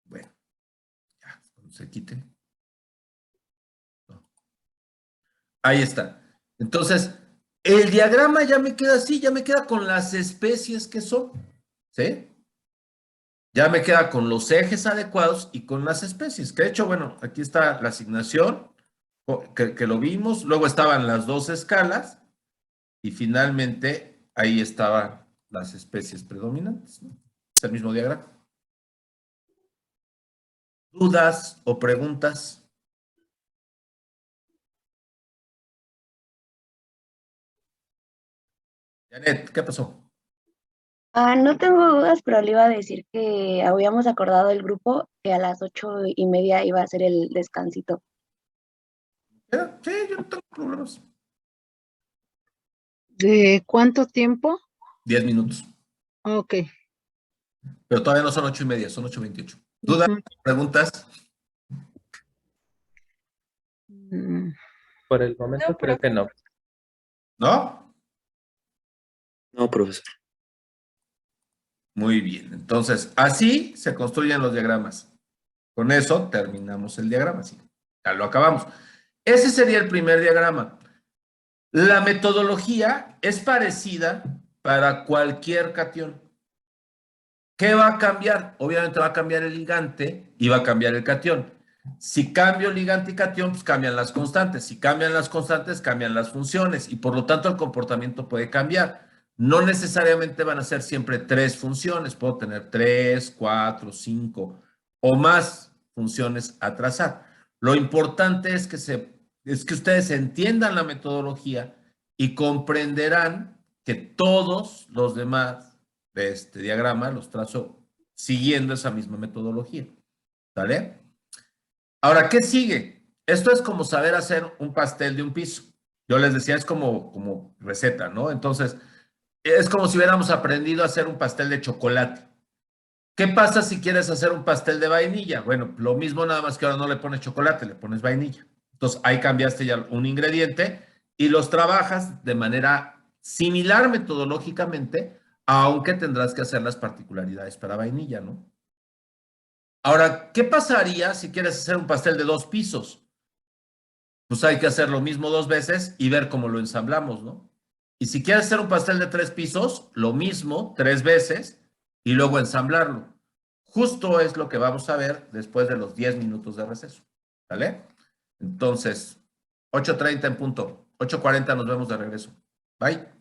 Bueno, ya, cuando se quite. No. Ahí está. Entonces, el diagrama ya me queda así, ya me queda con las especies que son, ¿sí? Ya me queda con los ejes adecuados y con las especies. Que de hecho, bueno, aquí está la asignación, que lo vimos. Luego estaban las dos escalas y finalmente ahí estaban las especies predominantes, ¿no? Es el mismo diagrama. ¿Dudas o preguntas? Janet, ¿qué pasó? No tengo dudas, pero le iba a decir que habíamos acordado el grupo que a las 8:30 iba a ser el descansito. Sí, yo no tengo problemas. ¿De cuánto tiempo? 10 minutos. Ok. Pero todavía no son 8:30, son 8:28. ¿Dudas? ¿Preguntas? Por el momento creo que no. ¿No? No, profesor. Muy bien. Entonces, así se construyen los diagramas. Con eso terminamos el diagrama. Sí, ya lo acabamos. Ese sería el primer diagrama. La metodología es parecida para cualquier catión. ¿Qué va a cambiar? Obviamente va a cambiar el ligante y va a cambiar el catión. Si cambio ligante y catión, pues cambian las constantes. Si cambian las constantes, cambian las funciones y por lo tanto el comportamiento puede cambiar. No necesariamente van a ser siempre 3 funciones. Puedo tener 3, 4, 5 o más funciones a trazar. Lo importante es que ustedes entiendan la metodología y comprenderán que todos los demás de este diagrama los trazo siguiendo esa misma metodología. ¿Vale? Ahora, ¿qué sigue? Esto es como saber hacer un pastel de un piso. Yo les decía, es como receta, ¿no? Entonces, es como si hubiéramos aprendido a hacer un pastel de chocolate. ¿Qué pasa si quieres hacer un pastel de vainilla? Bueno, lo mismo, nada más que ahora no le pones chocolate, le pones vainilla. Entonces, ahí cambiaste ya un ingrediente y los trabajas de manera similar metodológicamente, aunque tendrás que hacer las particularidades para vainilla, ¿no? Ahora, ¿qué pasaría si quieres hacer un pastel de 2 pisos? Pues hay que hacer lo mismo 2 veces y ver cómo lo ensamblamos, ¿no? Y si quieres hacer un pastel de 3 pisos, lo mismo 3 veces y luego ensamblarlo. Justo es lo que vamos a ver después de los 10 minutos de receso, ¿vale? Entonces, 8:30 en punto, 8:40 nos vemos de regreso. Bye.